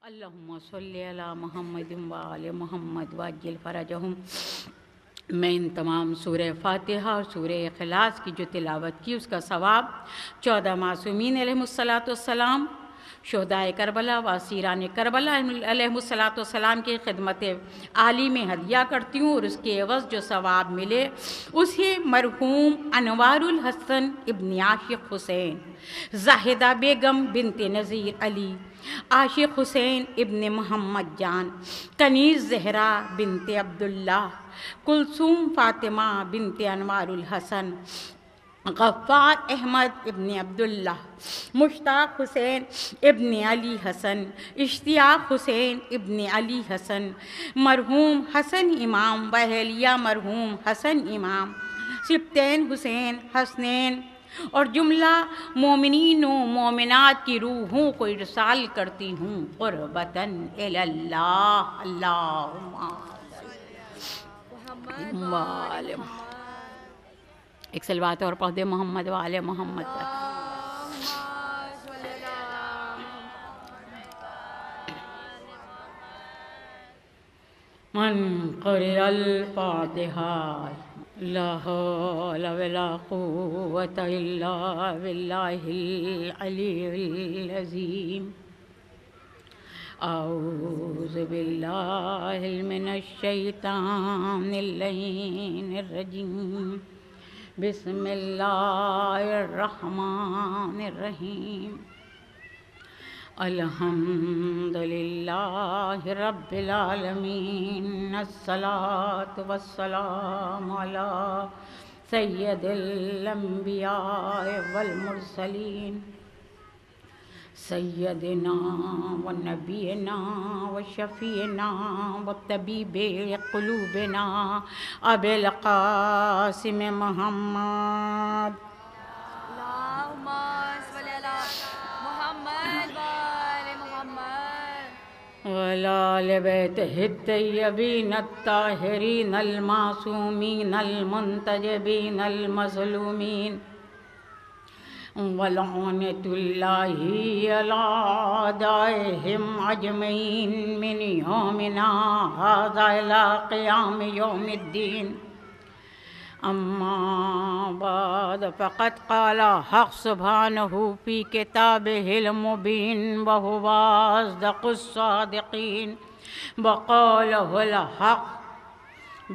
اللہم صلی علی محمد و آل محمد وعجل فرجہم۔ میں ان تمام سورہ فاتحہ اور سورہ اخلاص کی جو تلاوت کی اس کا ثواب 14 معصومین علیہ السلام، شہدائے کربلا و اسیران کربلا علیہ السلام کی خدمت عالی میں ہدیہ کرتی ہوں، اور اس کے عوض جو ثواب ملے اسے مرحوم انوار الحسن ابن عاشق حسین، زاہدہ بیگم بنت نذیر علی، عاشق حسین ابن محمد جان، کنیز زہرا بنت عبداللہ، کلثوم فاطمہ بنت انوار الحسن، غفار احمد ابن عبداللہ، مشتاق حسین ابن علی حسن، اشتیاق حسین ابن علی حسن، مرحوم حسن امام و اہلیہ مرحوم حسن امام، سبطین حسین حسنین اور جملہ مومنین و مومنات کی روحوں کو ارسال کرتی ہوں قربتاً الی اللہ۔ اللہم ایک صلوات اور پڑھ دے محمد و آل محمد پر۔ من قرئ الفاتحہ لا حول ولا قوة الا باللہ العلی العظیم۔ اعوذ باللہ من الشیطان اللعین الرجیم، بسم اللہ الرحمن الرحیم۔ الحمد للہ رب العالمین، الصلاۃ والسلام علی سید الانبیاء والمرسلین، سیدنا و نبینا و شفیعنا و طبیب قلوبنا ابی القاسم محمد۔ اللہم صلی علی محمد و آل محمد وعلی آل بیتہ الطیبین الطاہرین المعصومین المنتجبین المظلومین، ولعنۃ اللہ علی اعدائہم اجمعین من یومنا ھذا الی قیام یوم الدین۔ اما بعد فقد قال حق سبحانہ فی کتابہ المبین وہو اصدق الصادقین، وقالہ الحق۔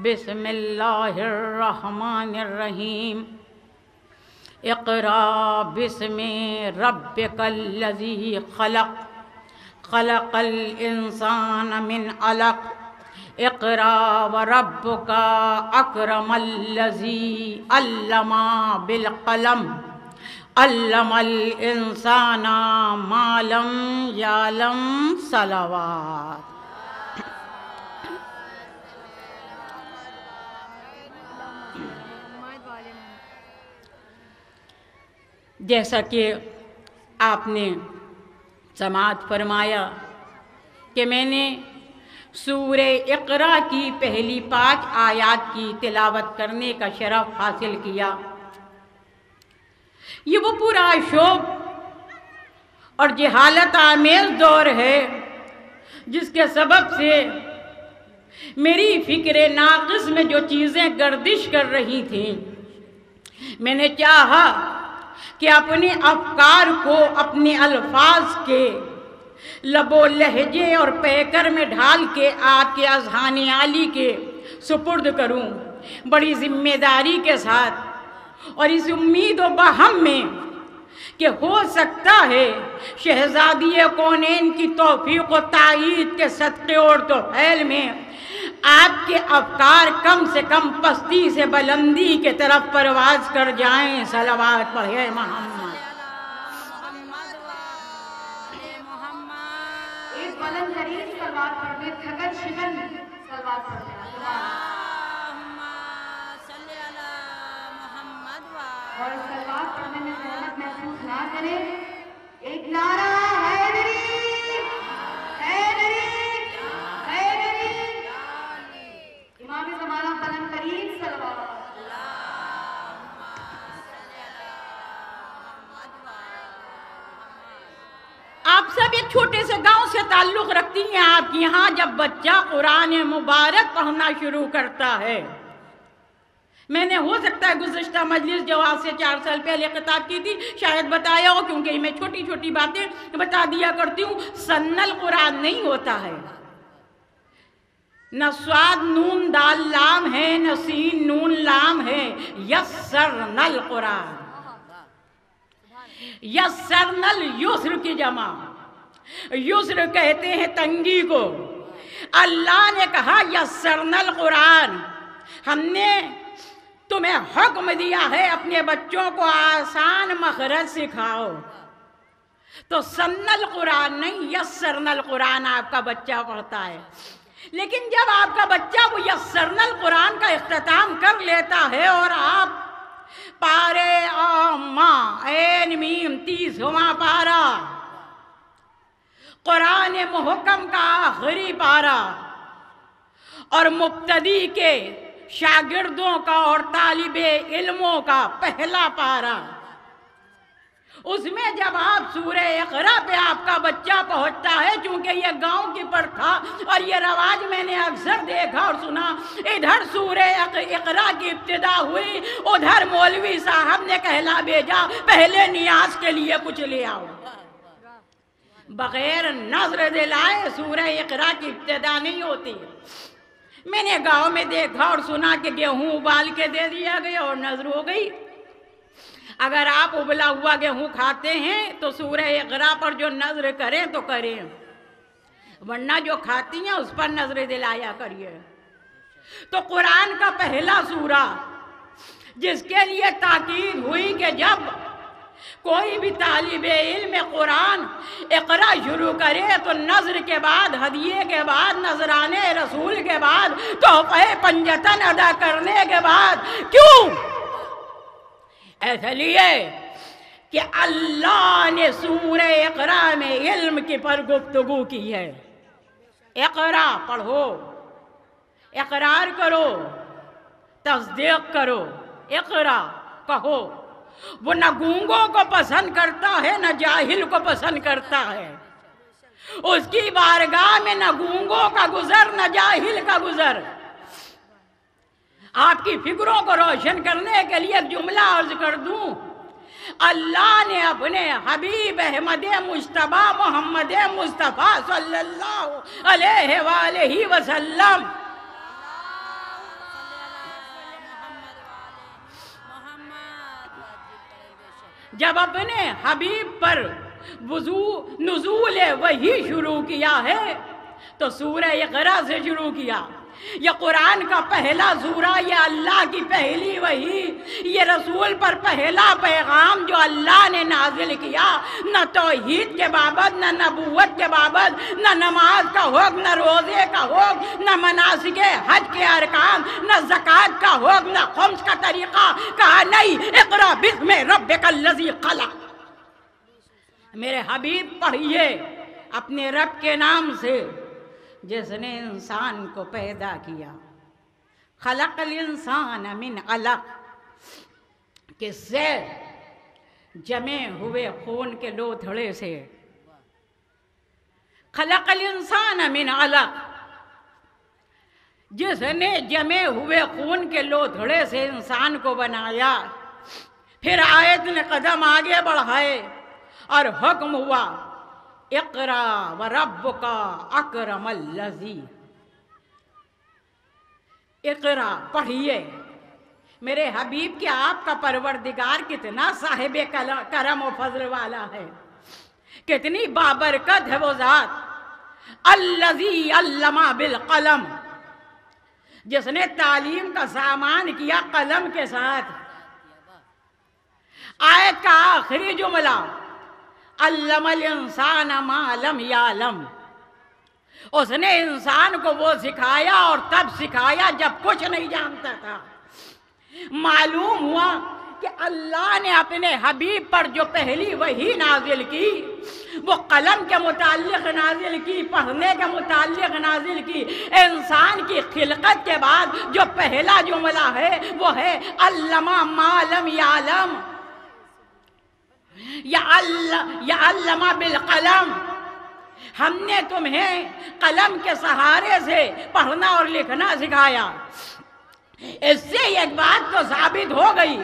بسم اللہ الرحمن الرحیم۔ اقرأ باسم ربک الذی خلق، خلق الانسان من علق، اقرأ وربک اکرم الذی علم بالقلم، علم الانسان ما لم یعلم۔ صلوات۔ جیسا کہ آپ نے سماعت فرمایا کہ میں نے سورہ اقرا کی پہلی 5 آیات کی تلاوت کرنے کا شرف حاصل کیا۔ یہ وہ پورا شوق اور جہالت آمیز دور ہے جس کے سبب سے میری فکر ناقص میں جو چیزیں گردش کر رہی تھیں، میں نے چاہا کہ اپنے افکار کو اپنے الفاظ کے لب و لہجے اور پیکر میں ڈھال کے آپ کے اذہان عالی کے سپرد کروں، بڑی ذمہ داری کے ساتھ، اور اس امید و بہم میں کہ ہو سکتا ہے شہزادی کونین کی توفیق و تائید کے صدقے اور توفیل میں آپ کے افکار کم سے کم پستی سے بلندی کے طرف پرواز کر جائیں۔ صلوات پڑھے محمد۔ اس بلند ترین صلوات پڑھ دے، تھکن شکن صلوات پڑھ دے۔ اللہم صلی علی محمد اور صلوات پڑھنے میں محنت محسوس نہ کریں۔ ایک نعرہ حیدری، حیدری، حیدری۔ امام زمانہ بلند ترین صلوات۔ آپ سب ایک چھوٹے سے گاؤں سے تعلق رکھتی ہیں آپ کی یہاں جب بچہ قرآن مبارک پڑھنا شروع کرتا ہے؟ میں نے ہو سکتا ہے گزشتہ مجلس جو آج سے 4 سال پہلے خطاب کی تھی شاید بتایا ہو، کیونکہ میں چھوٹی چھوٹی باتیں بتا دیا کرتی ہوں. سن القرآن نہیں ہوتا ہے، نہ صاد نون دال لام ہے، نہ سین نون لام ہے. یسرنا القرآن، یسرنا الیسر کی جمع. یسر کہتے ہیں تنگی کو. اللہ نے کہا یسرنا القرآن، ہم نے تمہیں حکم دیا ہے اپنے بچوں کو آسان مخرج سکھاؤ. تو سن القرآن نہیں، یسرنا القرآن آپ کا بچہ پڑھتا ہے. لیکن جب آپ کا بچہ وہ یسرنا القرآن کا اختتام کر لیتا ہے اور آپ پارے آما عین میم 30واں پارا قرآن محکم کا آخری پارا اور مبتدی کے شاگردوں کا اور طالب علموں کا پہلا پارا، اس میں جب آپ سورہ اقرا پہ آپ کا بچہ پہنچتا ہے، چونکہ یہ گاؤں کی پر تھا اور یہ رواج میں نے اکثر دیکھا اور سنا، ادھر سورہ اقرا کی ابتدا ہوئی، ادھر مولوی صاحب نے کہلا بھیجا پہلے نیاز کے لیے کچھ لے آؤ. بغیر نظر دلائے سورہ اقرا کی ابتدا نہیں ہوتی. میں نے گاؤں میں دیکھا اور سنا کہ گیہوں ابال کے دے دیا گیا اور نظر ہو گئی. اگر آپ ابلا ہوا گیہوں کھاتے ہیں تو سورہ اقرا پر جو نظر کریں تو کریں، ورنہ جو کھاتی ہیں اس پر نظر دلایا کریے. تو قرآن کا پہلا سورہ جس کے لیے تاکید ہوئی کہ جب کوئی بھی طالب علم قرآن اقرا شروع کرے تو نظر کے بعد، ہدیے کے بعد، نذرانے رسول کے بعد، تحفہ پنجتن ادا کرنے کے بعد. کیوں؟ ایسا لیے کہ اللہ نے سورہ اقرا میں علم کی پر گفتگو کی ہے. اقرا پڑھو، اقرار کرو، تصدیق کرو. اقرا کہو. وہ نہ گونگوں کو پسند کرتا ہے نہ جاہل کو پسند کرتا ہے. اس کی بارگاہ میں نہ گونگوں کا گزر نہ جاہل کا گزر. آپ کی فکروں کو روشن کرنے کے لیے ایک جملہ عرض کر دوں. اللہ نے اپنے حبیب احمد مجتبی محمد مصطفیٰ صلی اللہ علیہ وآلہ وسلم جب اپنے حبیب پر نزول وحی شروع کیا ہے تو سورہ اقرا سے شروع کیا. یہ قرآن کا پہلا سورہ، یہ اللہ کی پہلی وحی، یہ رسول پر پہلا پیغام جو اللہ نے نازل کیا. نہ توحید کے بابت، نہ نبوت کے بابت، نہ نماز کا حکم، نہ روزے کا حکم، نہ مناسک حج کے ارکان، نہ زکوٰۃ کا حکم، نہ خمس کا طریقہ. کہا نہیں، اقرا بسم ربک الذی خلق. میرے حبیب پڑھیے اپنے رب کے نام سے جس نے انسان کو پیدا کیا. خلق الانسان من علق، کس سے؟ جمے ہوئے خون کے لوتھڑے سے. خلق الانسان من علق، جس نے جمے ہوئے خون کے لوتھڑے سے انسان کو بنایا. پھر آیت نے قدم آگے بڑھائے اور حکم ہوا اقرا وربک اکرم الذی. اقرا پڑھیے. میرے حبیب کے آپ کا پروردگار کتنا صاحب کرم و فضل والا ہے، کتنی بابرکت ہے وہ ذات. الذی علم بالقلم، جس نے تعلیم کا سامان کیا قلم کے ساتھ. آیت کا آخری جملہ علم الانسان ما لم یعلم، اس نے انسان کو وہ سکھایا اور تب سکھایا جب کچھ نہیں جانتا تھا. معلوم ہوا کہ اللہ نے اپنے حبیب پر جو پہلی وحی نازل کی وہ قلم کے متعلق نازل کی، پڑھنے کے متعلق نازل کی. انسان کی خلقت کے بعد جو پہلا جملہ ہے وہ ہے علم ما لم یعلم. یا علم بالقلم. ہم نے تمہیں قلم کے سہارے سے پڑھنا اور لکھنا سکھایا۔ اس سے ایک بات تو ثابت ہو گئی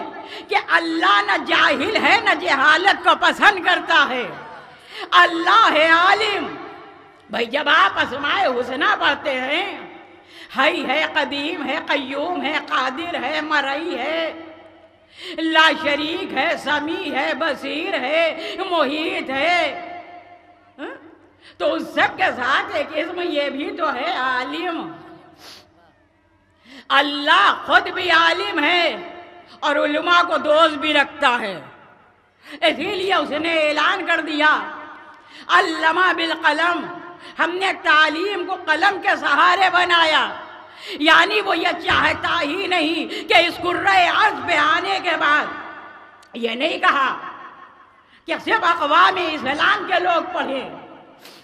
کہ اللہ نہ جاہل ہے نہ جہالت کو پسند کرتا ہے، اللہ ہے عالم۔ بھائی جب آپ اسماء الحسنی پڑھتے ہیں، حی ہے، قدیم ہے، قیوم ہے، قادر ہے، مرئی ہے، لا شریک ہے، سمیع ہے، بصیر ہے، محیط ہے، تو اس سب کے ساتھ ایک اسم یہ بھی تو ہے عالم۔ اللہ خود بھی عالم ہے اور علماء کو دوست بھی رکھتا ہے، اسی لیے اس نے اعلان کر دیا علمہ بالقلم، ہم نے تعلیم کو قلم کے سہارے بنایا۔ یعنی وہ یہ چاہتا ہی نہیں کہ اس کرۂ ارض پہ آنے کے بعد یہ نہیں کہا کہ صرف اقوام اسلام کے لوگ پڑھیں،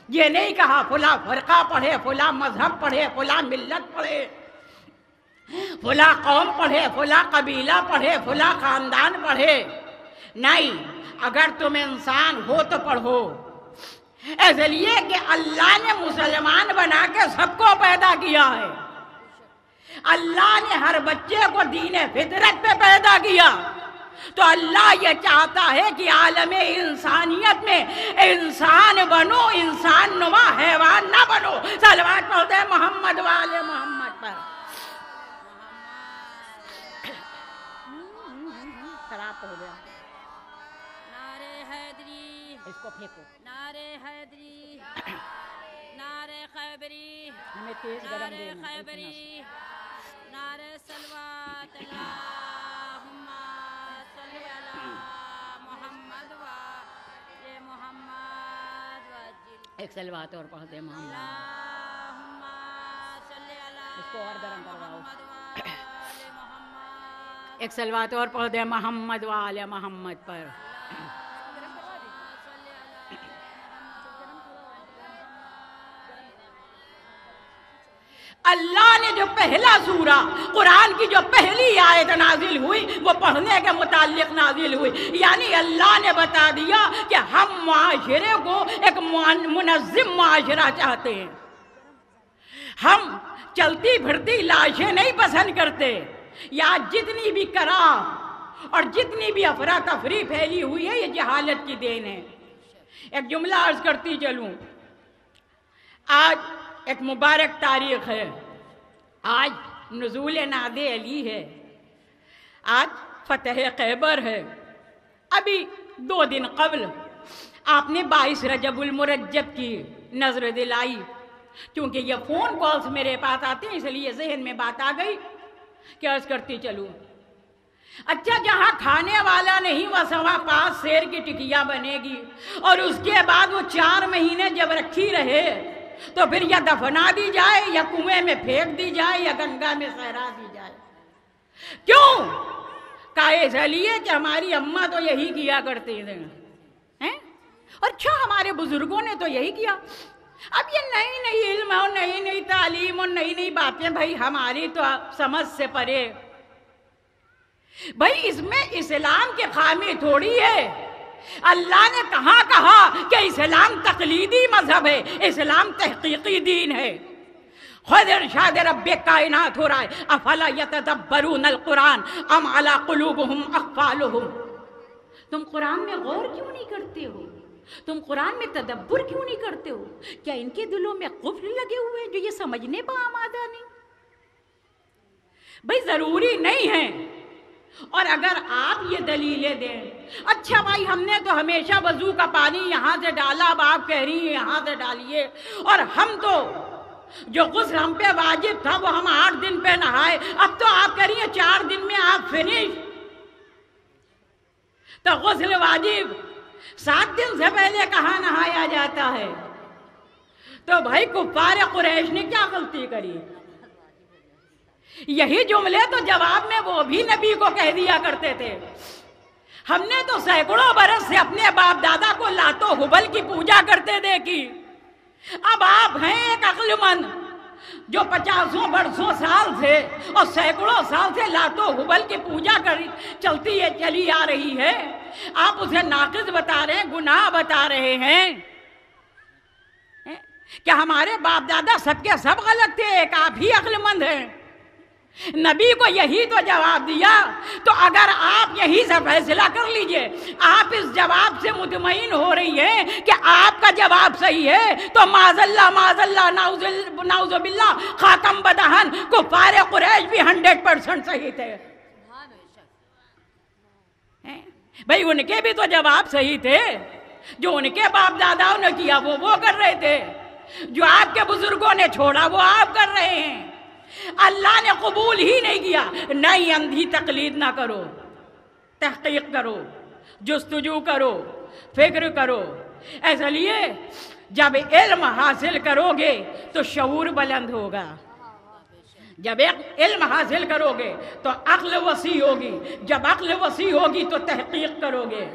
یہ نہیں کہا فلاں فرقہ پڑھے، فلاں مذہب پڑھے، فلاں ملت پڑھے، فلاں قوم پڑھے، فلاں قبیلہ پڑھے، فلاں خاندان پڑھے۔ نہیں، اگر تم انسان ہو تو پڑھو، اس لیے کہ اللہ نے مسلمان بنا کے سب کو پیدا کیا ہے۔ اللہ نے ہر بچے کو دین فطرت پہ پیدا کیا، تو اللہ یہ چاہتا ہے کہ عالم انسانیت میں انسان بنو، انسان نما، حیوان نہ بنو۔ صلوات پڑھتے ہیں محمد والے محمد پر۔ خراب ہو گیا، نعرے حیدری، اس کو پھینکو، نعرے حیدری، نعرے خیبری، ہمیں تیز گرم نعرے دینا۔ خیبری، نعرے صلوات، اللہم صلی علی محمد وآل محمد وعجل، ایک صلوات اور پڑھ دے محمد، اللہم صلی علی اس کو اور گرم کرواؤ، محمد وآل محمد، ایک صلوات اور پڑھ دے محمد وآل محمد پر۔ اللہ نے جو پہلا سورہ قرآن کی جو پہلی آیت نازل ہوئی وہ پڑھنے کے متعلق نازل ہوئی، یعنی اللہ نے بتا دیا کہ ہم معاشرے کو ایک منظم معاشرہ چاہتے ہیں، ہم چلتی پھرتی لاشیں نہیں پسند کرتے، یا جتنی بھی کراہ اور جتنی بھی افراتفری پھیلی ہوئی ہے یہ جہالت کی دین ہے۔ ایک جملہ عرض کرتی چلوں، آج ایک مبارک تاریخ ہے، آج نزول نعد علی ہے، آج فتح خیبر ہے۔ ابھی 2 دن قبل آپ نے 22 رجب المرجب کی نظر دلائی، کیونکہ یہ فون کالز میرے پاس آتے ہیں اس لیے ذہن میں بات آ گئی کہ عرض کرتی چلوں۔ اچھا، جہاں کھانے والا نہیں وہ سوا 5 سیر کی ٹکیا بنے گی، اور اس کے بعد وہ 4 مہینے جب رکھی رہے تو پھر یا دفنا دی جائے یا کنویں میں پھینک دی جائے یا گنگا میں صحرا دی جائے۔ کیوں؟ کہا اس لیے کہ ہماری اماں تو یہی کیا کرتے تھے، اور کیوں ہمارے بزرگوں نے تو یہی کیا۔ اب یہ نئی نئی علم اور نئی نئی تعلیم اور نئی نئی باتیں بھائی ہماری تو سمجھ سے پرے، بھائی اس میں اسلام کی خامی تھوڑی ہے۔ اللہ نے کہاں کہا کہ اسلام تقلیدی مذہب ہے، اسلام تحقیقی دین ہے۔ خود ارشاد رب کائنات ہو رہا ہے، افلا یتدبرون القرآن ام علی قلوبہم اقفالہم۔ تم قرآن میں غور کیوں نہیں کرتے ہو؟ تم قرآن میں تدبر کیوں نہیں کرتے ہو؟ کیا ان کے دلوں میں قفل لگے ہوئے ہیں جو یہ سمجھنے پہ آمادہ نہیں؟ بھائی ضروری نہیں ہے، اور اگر آپ یہ دلیلیں دیں، اچھا بھائی ہم نے تو ہمیشہ وضو کا پانی یہاں سے ڈالا، اب آپ کہہ رہی ہیں یہاں سے ڈالیے، اور ہم تو جو غسل ہم پہ واجب تھا وہ ہم 8 دن پہ نہائے، اب تو آپ کہہ رہی ہیں 4 دن میں آپ فنش، تو غسل واجب 7 دن سے پہلے کہاں نہایا جاتا ہے؟ تو بھائی کفار قریش نے کیا غلطی کری؟ یہی جملے تو جواب میں وہ بھی نبی کو کہہ دیا کرتے تھے۔ ہم نے تو سینکڑوں برس سے اپنے باپ دادا کو لات و حبل کی پوجا کرتے دیکھی، اب آپ ہیں ایک عقل مند جو 50 برسوں سال سے اور سینکڑوں سال سے لات و حبل کی پوجا چلتی ہے، چلی آ رہی ہے، آپ اسے ناقص بتا رہے ہیں، گناہ بتا رہے ہیں۔ کہ ہمارے باپ دادا سب کے سب غلط تھے، ایک آپ ہی عقل مند ہیں؟ نبی کو یہی تو جواب دیا، تو اگر آپ یہی سے فیصلہ کر لیجئے، آپ اس جواب سے مطمئن ہو رہی ہیں کہ آپ کا جواب صحیح ہے، تو معاذ اللہ نعوذ باللہ خاتم بدہن کفار قریش بھی 100% صحیح تھے۔ بھئی ان کے بھی تو جواب صحیح تھے، جو ان کے باپ داداؤں نے کیا وہ کر رہے تھے، جو آپ کے بزرگوں نے چھوڑا وہ آپ کر رہے ہیں۔ اللہ نے قبول ہی نہیں کیا۔ نہیں، اندھی تقلید نہ کرو، تحقیق کرو، جستجو کرو، فکر کرو۔ ایسا لیے جب علم حاصل کرو گے تو شعور بلند ہوگا، جب علم حاصل کرو گے تو عقل وسیع ہوگی، جب عقل وسیع ہوگی تو تحقیق کرو گے،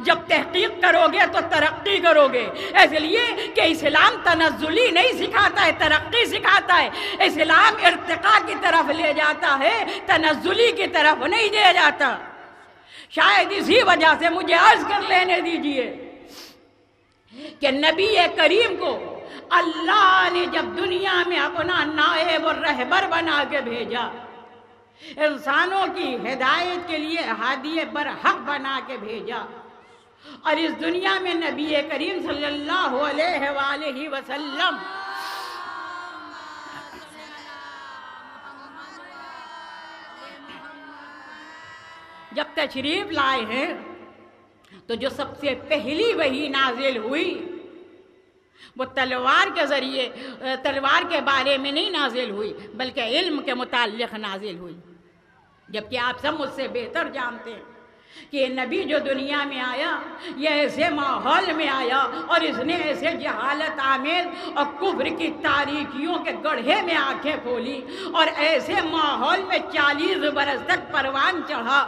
جب تحقیق کرو گے تو ترقی کرو گے۔ اس لیے کہ اسلام تنزلی نہیں سکھاتا ہے، ترقی سکھاتا ہے۔ اسلام ارتقاء کی طرف لے جاتا ہے، تنزلی کی طرف نہیں لے جاتا۔ شاید اسی وجہ سے مجھے عرض کر لینے دیجئے کہ نبی کریم کو اللہ نے جب دنیا میں اپنا نائب اور رہبر بنا کے بھیجا، انسانوں کی ہدایت کے لیے ہادی برحق بنا کے بھیجا، اور اس دنیا میں نبی کریم صلی اللہ علیہ وآلہ وسلم جب تشریف لائے ہیں تو جو سب سے پہلی وحی نازل ہوئی وہ تلوار کے ذریعے، تلوار کے بارے میں نہیں نازل ہوئی بلکہ علم کے متعلق نازل ہوئی، جبکہ آپ سب مجھ سے بہتر جانتے ہیں کہ یہ نبی جو دنیا میں آیا یہ ایسے ماحول میں آیا اور اس نے ایسے جہالت آمیز اور کفر کی تاریکیوں کے گڑھے میں آنکھیں کھولی، اور ایسے ماحول میں 40 برس تک پروان چڑھا۔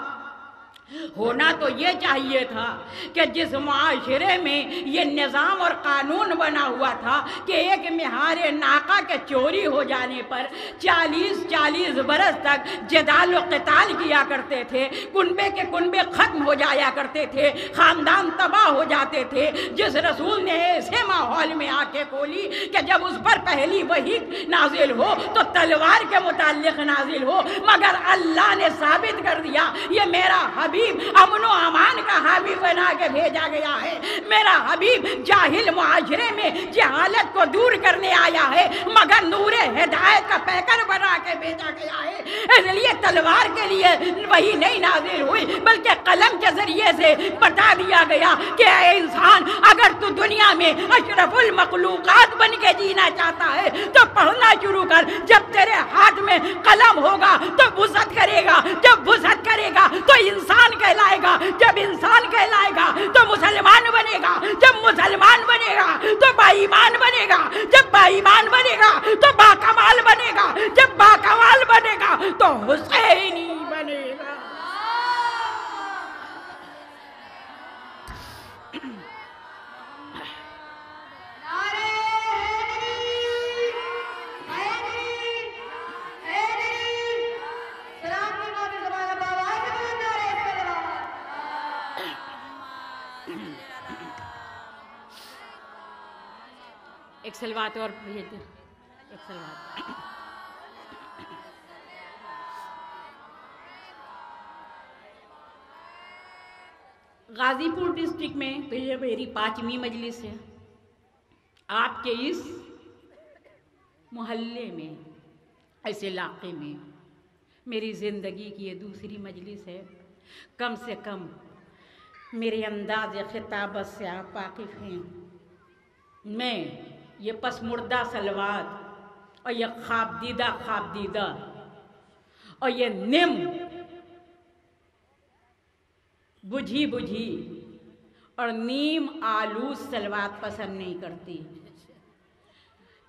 ہونا تو یہ چاہیے تھا کہ جس معاشرے میں یہ نظام اور قانون بنا ہوا تھا کہ ایک مہار ناقہ کے چوری ہو جانے پر 40 برس تک جدال و قتال کیا کرتے تھے، کنبے کے کنبے ختم ہو جایا کرتے تھے، خاندان تباہ ہو جاتے تھے، جس رسول نے ایسے ماحول میں آنکھیں کھولی کہ جب اس پر پہلی وحی نازل ہو تو تلوار کے متعلق نازل ہو، مگر اللہ نے ثابت کر دیا یہ میرا حبیب امن و امان کا حامی بنا کے بھیجا گیا ہے، میرا حبیب جاہل معاشرے میں جہالت کو دور کرنے آیا ہے، مگر نور ہدایت کا پیکر بنا کے بھیجا گیا ہے۔ اس لیے تلوار کے لیے وہی نہیں نازل ہوئی بلکہ قلم کے ذریعے سے بتا دیا گیا کہ اے انسان، اگر تو دنیا میں اشرف المخلوقات بن کے جینا چاہتا ہے تو پڑھنا شروع کر۔ جب تیرے ہاتھ میں قلم ہوگا تو وسعت کرے گا، جب وسعت کرے گا تو انسان کہلائے گا، جب انسان کہلائے گا تو مسلمان بنے گا، جب مسلمان بنے گا تو با ایمان بنے گا، جب با ایمان بنے گا تو با کمال بنے گا، جب با کمال بنے گا تو حسینی بنے گا۔ ایک سلوات اور بھیج دیں، ایک سلوات۔ غازی پور ڈسٹرکٹ میں تو یہ میری 5ویں مجلس ہے۔ آپ کے اس محلے میں، اس علاقے میں میری زندگی کی یہ دوسری مجلس ہے۔ کم سے کم میرے انداز خطابت سے آپ واقف ہیں۔ میں یہ پس مردہ سلوات اور یہ خواب دیدہ اور یہ نم بجھی اور نیم آلود سلوات پسند نہیں کرتی،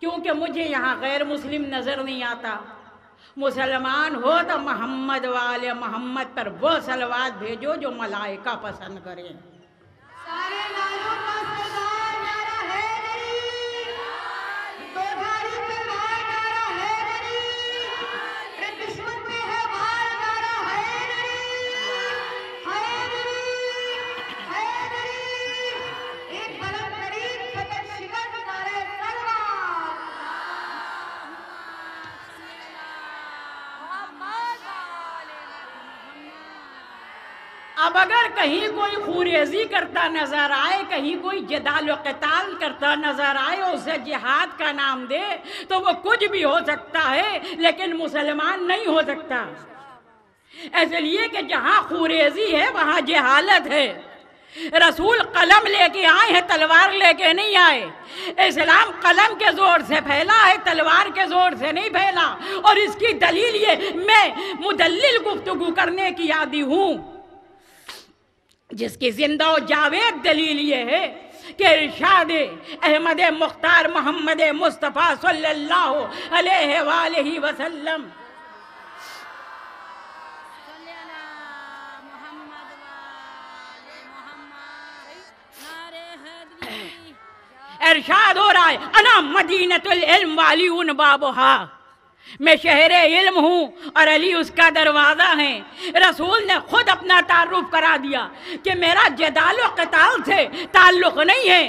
کیونکہ مجھے یہاں غیر مسلم نظر نہیں آتا۔ مسلمان ہو تو محمد والے محمد پر وہ سلوات بھیجو جو ملائکہ پسند کریں۔ سارے لالوں کا سردار نعرہ حیدری، دودھاری تلوار نعرہ حیدری، اے دشمن پہ ہے وار نعرہ حیدری، حیدری حیدری، ایک بلند ترین فتح شکن نعرہ سلوات۔ اب اگر کہیں کوئی خوریزی کرتا نظر آئے، کہیں کوئی جدال و قتال کرتا نظر آئے، اسے جہاد کا نام دے تو وہ کچھ بھی ہو سکتا ہے لیکن مسلمان نہیں ہو سکتا، اس لیے کہ جہاں خوریزی ہے وہاں جہالت ہے۔ رسول قلم لے کے آئے ہیں، تلوار لے کے نہیں آئے۔ اسلام قلم کے زور سے پھیلا ہے، تلوار کے زور سے نہیں پھیلا، اور اس کی دلیل یہ، میں مدلل گفتگو کرنے کی عادی ہوں، جس کی زندہ و جاوید دلیل یہ ہے کہ ارشاد احمد مختار محمد مصطفیٰ صلی اللہ علیہ وآلہ وسلم صلی علی محمد وآل محمد، نعرہ حیدری، ارشاد ہو رہا ہے انا مدینۃ العلم والیون بابہا، میں شہر علم ہوں اور علی اس کا دروازہ ہے۔ رسول نے خود اپنا تعارف کرا دیا کہ میرا جدال و قتال سے تعلق نہیں ہے،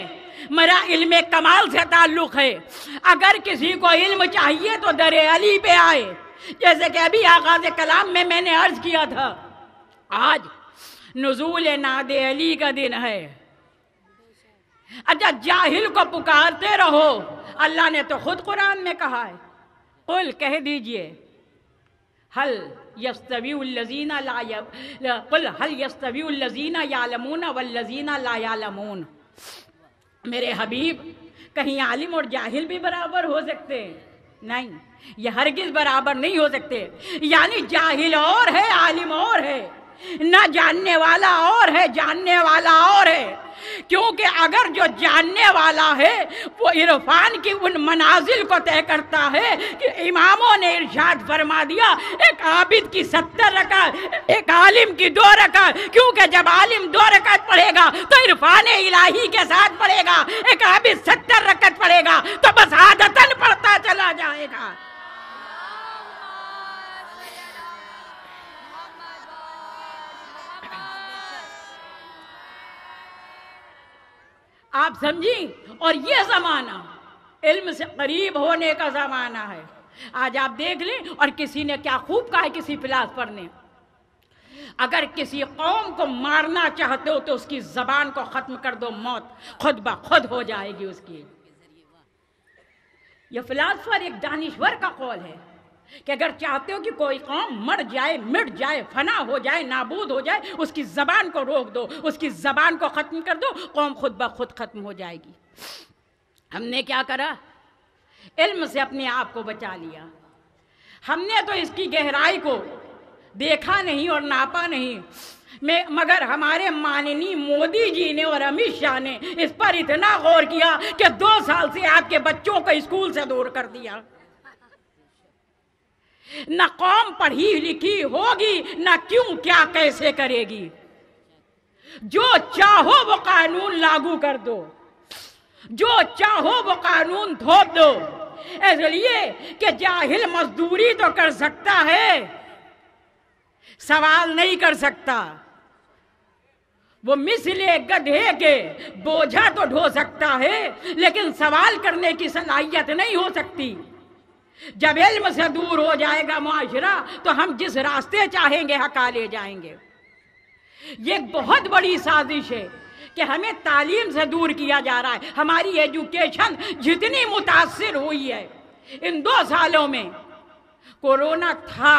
میرا علم کمال سے تعلق ہے۔ اگر کسی کو علم چاہیے تو در علی پہ آئے، جیسے کہ ابھی آغاز کلام میں نے عرض کیا تھا، آج نزول ناد علی کا دن ہے۔ اچھا، جاہل کو پکارتے رہو، اللہ نے تو خود قرآن میں کہا ہے، قل کہہ دیجئے، قل هل يستوي الذین یعلمون والذین لا یعلمون، میرے حبیب کہیں عالم اور جاہل بھی برابر ہو سکتے ہیں؟ نہیں، یہ ہرگز برابر نہیں ہو سکتے۔ یعنی جاہل اور ہے، عالم اور ہے، نہ جاننے والا اور ہے، جاننے والا اور ہے، کیونکہ اگر جو جاننے والا ہے وہ عرفان کی ان منازل کو طے کرتا ہے کہ اماموں نے ارشاد فرما دیا ایک عابد کی 70 رکعت، ایک عالم کی 2 رکعت، کیونکہ جب عالم 2 رکعت پڑھے گا تو عرفان الہی کے ساتھ پڑھے گا، ایک عابد 70 رکعت پڑھے گا تو بس عادتاً پڑھتا چلا جائے گا۔ آپ سمجھیں؟ اور یہ زمانہ علم سے قریب ہونے کا زمانہ ہے۔ آج آپ دیکھ لیں، اور کسی نے کیا خوب کہا ہے کسی فلاسفر نے، اگر کسی قوم کو مارنا چاہتے ہو تو اس کی زبان کو ختم کر دو، موت خود بخود ہو جائے گی اس کی۔ یہ فلاسفر ایک دانشور کا قول ہے کہ اگر چاہتے ہو کہ کوئی قوم مر جائے، مٹ جائے، فنا ہو جائے، نابود ہو جائے، اس کی زبان کو روک دو، اس کی زبان کو ختم کر دو، قوم خود بخود ختم ہو جائے گی۔ ہم نے کیا کرا؟ علم سے اپنے آپ کو بچا لیا۔ ہم نے تو اس کی گہرائی کو دیکھا نہیں اور ناپا نہیں، مگر ہمارے ماننی مودی جی نے اور امت شاہ نے اس پر اتنا غور کیا کہ 2 سال سے آپ کے بچوں کو اسکول سے دور کر دیا۔ نہ قوم پڑھی لکھی ہوگی، نہ کیوں کیا کیسے کرے گی، جو چاہو وہ قانون لاگو کر دو، جو چاہو وہ قانون تھوپ دو، اس لیے کہ جاہل مزدوری تو کر سکتا ہے، سوال نہیں کر سکتا۔ وہ مثل گدھے کے بوجھا تو ڈھو سکتا ہے لیکن سوال کرنے کی صلاحیت نہیں ہو سکتی۔ جب علم سے دور ہو جائے گا معاشرہ تو ہم جس راستے چاہیں گے ہکا لے جائیں گے۔ یہ ایک بہت بڑی سازش ہے کہ ہمیں تعلیم سے دور کیا جا رہا ہے۔ ہماری ایجوکیشن جتنی متاثر ہوئی ہے ان 2 سالوں میں، کورونا تھا،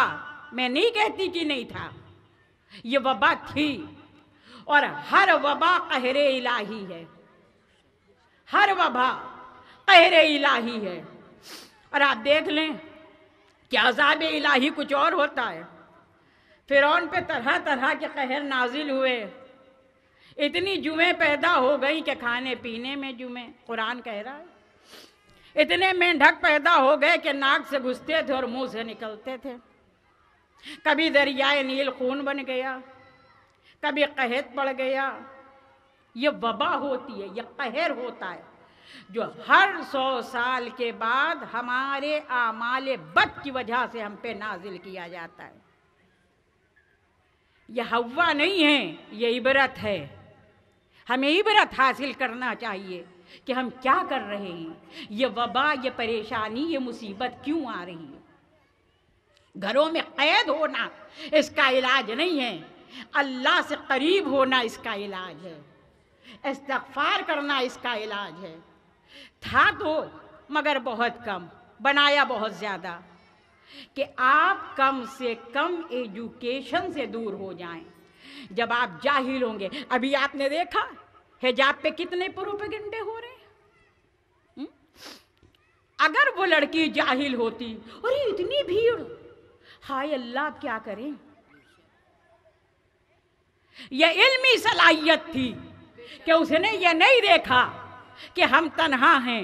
میں نہیں کہتی کہ نہیں تھا، یہ وبا تھی، اور ہر وبا قہر الہی ہے، ہر وبا قہر الہی ہے۔ اور آپ دیکھ لیں کہ عذاب الہی کچھ اور ہوتا ہے۔ فرعون پہ طرح طرح کے قہر نازل ہوئے، اتنی جویں پیدا ہو گئی کہ کھانے پینے میں جویں، قرآن کہہ رہا ہے۔ اتنے مینڈھک پیدا ہو گئے کہ ناک سے گھستے تھے اور منہ سے نکلتے تھے۔ کبھی دریائے نیل خون بن گیا، کبھی قحط پڑ گیا۔ یہ وبا ہوتی ہے، یہ قہر ہوتا ہے جو ہر 100 سال کے بعد ہمارے اعمال بد کی وجہ سے ہم پہ نازل کیا جاتا ہے۔ یہ ہوا نہیں ہے، یہ عبرت ہے۔ ہمیں عبرت حاصل کرنا چاہیے کہ ہم کیا کر رہے ہیں، یہ وبا، یہ پریشانی، یہ مصیبت کیوں آ رہی ہے۔ گھروں میں قید ہونا اس کا علاج نہیں ہے، اللہ سے قریب ہونا اس کا علاج ہے، استغفار کرنا اس کا علاج ہے۔ تھا تو مگر بہت کم، بنایا بہت زیادہ، کہ آپ کم سے کم ایجوکیشن سے دور ہو جائیں۔ جب آپ جاہل ہوں گے، ابھی آپ نے دیکھا حجاب پہ کتنے پروپیگنڈے ہو رہے ہیں۔ اگر وہ لڑکی جاہل ہوتی، ارے اتنی بھیڑ، ہائے اللہ کیا کریں۔ یہ علمی صلاحیت تھی کہ اس نے یہ نہیں دیکھا کہ ہم تنہا ہیں۔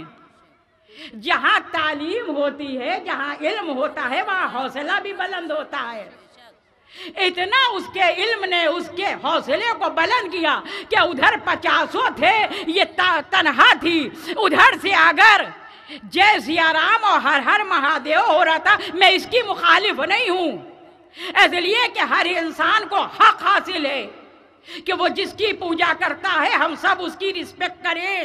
جہاں تعلیم ہوتی ہے، جہاں علم ہوتا ہے، وہاں حوصلہ بھی بلند ہوتا ہے۔ اتنا اس کے علم نے اس کے حوصلے کو بلند کیا کہ ادھر 50 تھے، یہ تنہا تھی۔ ادھر سے اگر جے سیا رام اور ہر ہر مہادیو ہو رہا تھا، میں اس کی مخالف نہیں ہوں، اس لیے کہ ہر انسان کو حق حاصل ہے کہ وہ جس کی پوجا کرتا ہے ہم سب اس کی رسپیکٹ کریں،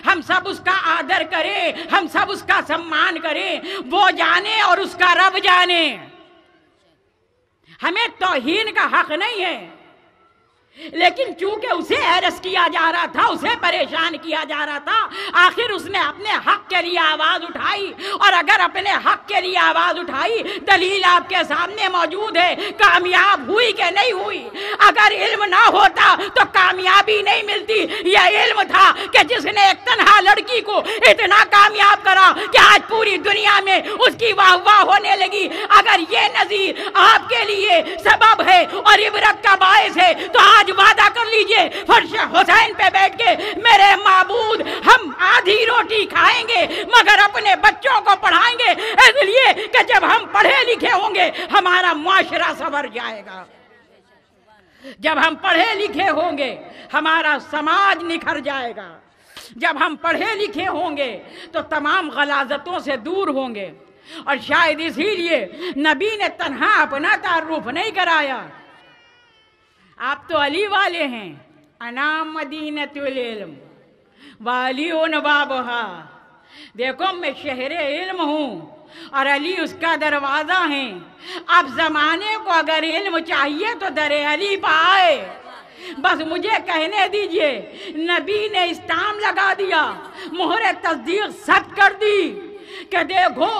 ہم سب اس کا آدر کریں، ہم سب اس کا سمان کریں۔ وہ جانے اور اس کا رب جانے۔ ہمیں توہین کا حق نہیں ہے، لیکن چونکہ اسے ہیرس کیا جا رہا تھا، اسے پریشان کیا جا رہا تھا، آخر اس نے اپنے حق کے لیے آواز اٹھائی۔ اور اگر اپنے حق کے لیے آواز اٹھائی، دلیل آپ کے سامنے موجود ہے، کامیاب ہوئی کہ نہیں ہوئی۔ اگر علم نہ ہوتا تو کامیابی نہیں ملتی۔ یہ علم تھا کہ جس نے ایک تنہا لڑکی کو اتنا کامیاب کرا کہ آج پوری دنیا میں اس کی واہ واہ ہونے لگی۔ اگر یہ نظیر آپ کے لیے سبب ہے اور عبرت کا باعث ہے تو آج وعدہ کر لیجئے فرش حسین پہ بیٹھ کے، میرے معبود ہم آدھی روٹی کھائیں گے مگر اپنے بچوں کو پڑھائیں گے، اس لیے کہ جب ہم پڑھے لکھے ہوں گے ہمارا معاشرہ سنور جائے گا۔ جب ہم پڑھے لکھے ہوں گے ہمارا سماج نکھر جائے گا۔ جب ہم پڑھے لکھے ہوں گے تو تمام غلاظتوں سے دور ہوں گے۔ اور شاید اسی لیے نبی نے تنہا اپنا تعارف نہیں کرایا۔ آپ تو علی والے ہیں، انا مدینۃ العلم وعلی بابھا۔ دیکھو میں شہر علم ہوں اور علی اس کا دروازہ ہے۔ اب زمانے کو اگر علم چاہیے تو در علی پہ آئے۔ بس مجھے کہنے دیجئے، نبی نے اسٹامپ لگا دیا، مہر تصدیق ثبت کر دی کہ دیکھو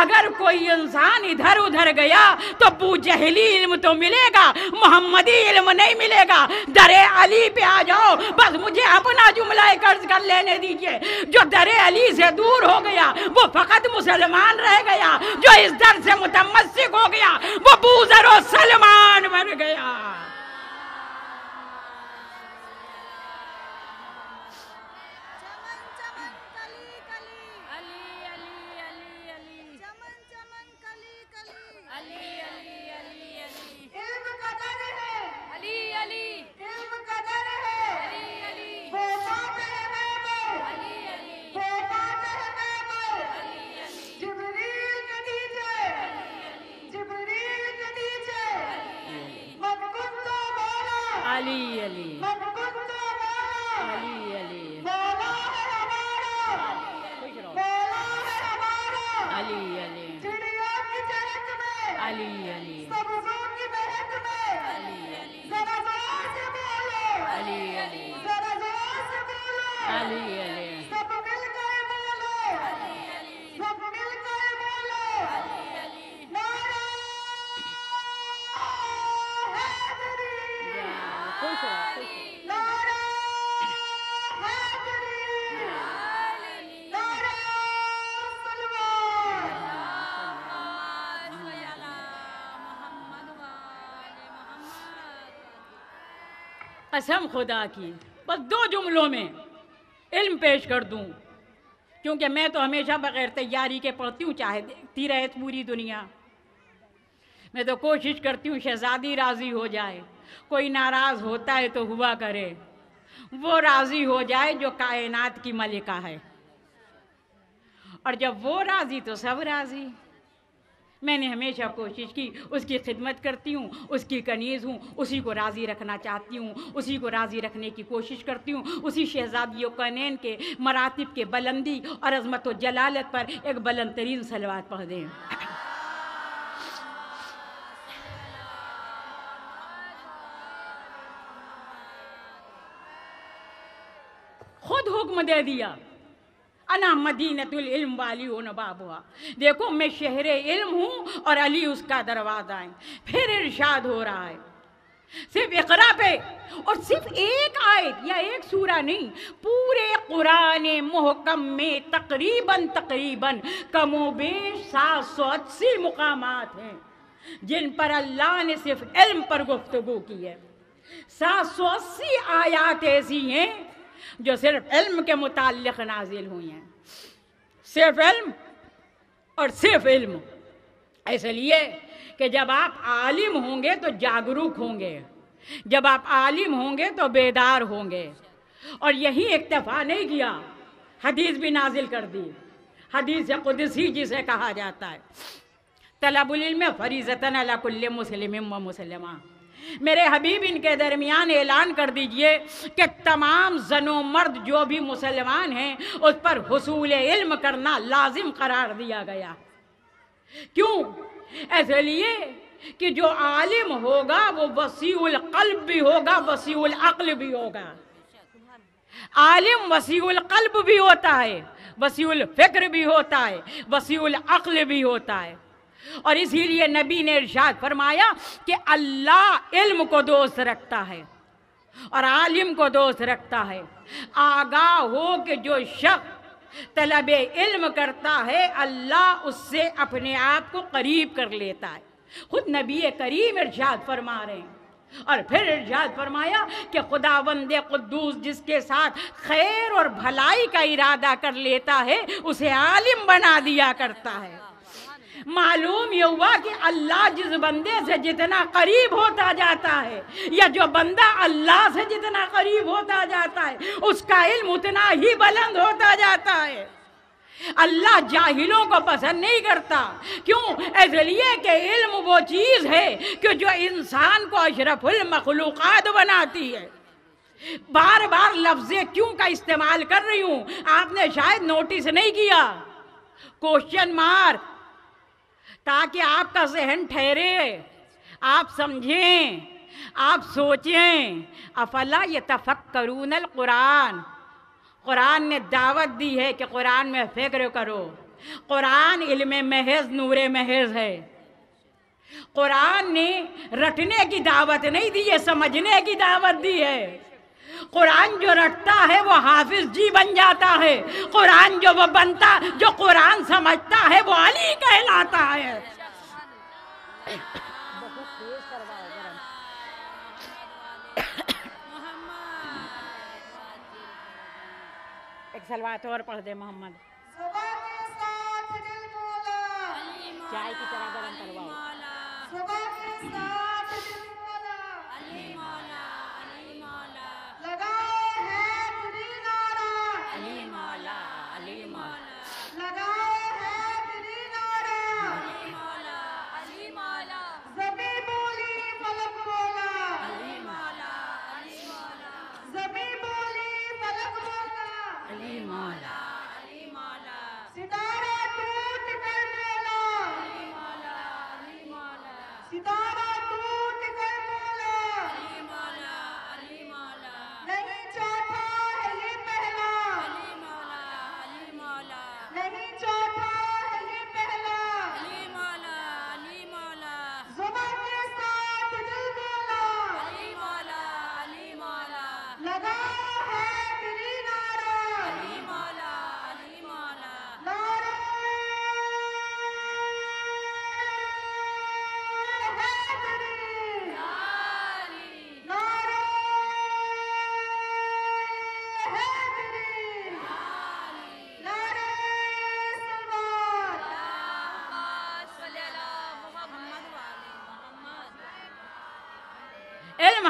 اگر کوئی انسان ادھر ادھر گیا تو ابو جہلی علم تو ملے گا، محمدی علم نہیں ملے گا۔ در علی پہ آ جاؤ۔ بس مجھے اپنا جملہ قرض کر لینے دیجئے، جو در علی سے دور ہو گیا وہ فقط مسلمان رہ گیا، جو اس در سے متمسک ہو گیا وہ بوذر و سلمان بن گیا۔ علی علی علی علی علی علی علی علی علی علی قسم خدا کی بس 2 جملوں میں علم پیش کر دوں، کیونکہ میں تو ہمیشہ بغیر تیاری کے پڑھتی ہوں، چاہے دیکھتی رہے پوری دنیا۔ میں تو کوشش کرتی ہوں شہزادی راضی ہو جائے، کوئی ناراض ہوتا ہے تو ہوا کرے، وہ راضی ہو جائے جو کائنات کی ملکہ ہے، اور جب وہ راضی تو سب راضی۔ میں نے ہمیشہ کوشش کی، اس کی خدمت کرتی ہوں، اس کی کنیز ہوں، اسی کو راضی رکھنا چاہتی ہوں، اسی کو راضی رکھنے کی کوشش کرتی ہوں۔ اسی شہزادی و کونین کے مراتب کے بلندی اور عظمت و جلالت پر ایک بلند ترین صلوات پڑھ دیں۔ دے دیا، انا مدینۃ العلم والی ہوں بابا، دیکھو میں شہر علم ہوں اور علی اس کا دروازہ ہے۔ پھر ارشاد ہو رہا ہے صرف اقرا پہ، اور صرف ایک آیت یا ایک سورہ نہیں، پورے قرآن محکم میں تقریباً کم و بیش 780 مقامات ہیں جن پر اللہ نے صرف علم پر گفتگو کی ہے۔ 780 آیات ایسی ہیں جو صرف علم کے متعلق نازل ہوئی ہیں، صرف علم اور صرف علم۔ اس لیے کہ جب آپ عالم ہوں گے تو جاگروک ہوں گے، جب آپ عالم ہوں گے تو بیدار ہوں گے۔ اور یہی اکتفا نہیں کیا، حدیث بھی نازل کر دی، حدیث قدسی جسے کہا جاتا ہے، طلب العلم فریضۃ علی کل مسلم و مسلمہ۔ میرے حبیب ان کے درمیان اعلان کر دیجئے کہ تمام زن و مرد جو بھی مسلمان ہیں اس پر حصول علم کرنا لازم قرار دیا گیا۔ کیوں؟ ایسے لیے کہ جو عالم ہوگا وہ وسیع القلب بھی ہوگا، وسیع العقل بھی ہوگا۔ عالم وسیع القلب بھی ہوتا ہے، وسیع الفکر بھی ہوتا ہے، وسیع العقل بھی ہوتا ہے۔ اور اسی لیے نبی نے ارشاد فرمایا کہ اللہ علم کو دوست رکھتا ہے اور عالم کو دوست رکھتا ہے۔ آگاہ ہو کہ جو شخص طلب علم کرتا ہے اللہ اس سے اپنے آپ کو قریب کر لیتا ہے۔ خود نبی کریم ارشاد فرما رہے ہیں، اور پھر ارشاد فرمایا کہ خداوند قدوس جس کے ساتھ خیر اور بھلائی کا ارادہ کر لیتا ہے اسے عالم بنا دیا کرتا ہے۔ معلوم یہ ہوا کہ اللہ جس بندے سے جتنا قریب ہوتا جاتا ہے یا جو بندہ اللہ سے جتنا قریب ہوتا جاتا ہے اس کا علم اتنا ہی بلند ہوتا جاتا ہے۔ اللہ جاہلوں کو پسند نہیں کرتا، کیوں؟ اس لیے کہ علم وہ چیز ہے کہ جو انسان کو اشرف المخلوقات بناتی ہے۔ بار بار لفظ کیوں کا استعمال کر رہی ہوں، آپ نے شاید نوٹس نہیں کیا، کوشچن مارک، تاکہ آپ کا ذہن ٹھہرے، آپ سمجھیں، آپ سوچیں۔ افلا یتفکرون القرآن، قرآن نے دعوت دی ہے کہ قرآن میں فکر کرو۔ قرآن علم محض، نور محض ہے۔ قرآن نے رٹنے کی دعوت نہیں دی ہے، سمجھنے کی دعوت دی ہے۔ قرآن جو رٹتا ہے وہ حافظ جی بن جاتا ہے، قرآن جو وہ بنتا، جو قرآن سمجھتا ہے وہ علی کہلاتا ہے۔ ایک صلوات اور پڑھ دے محمد۔ چائے کی طرح گرم کرواؤ۔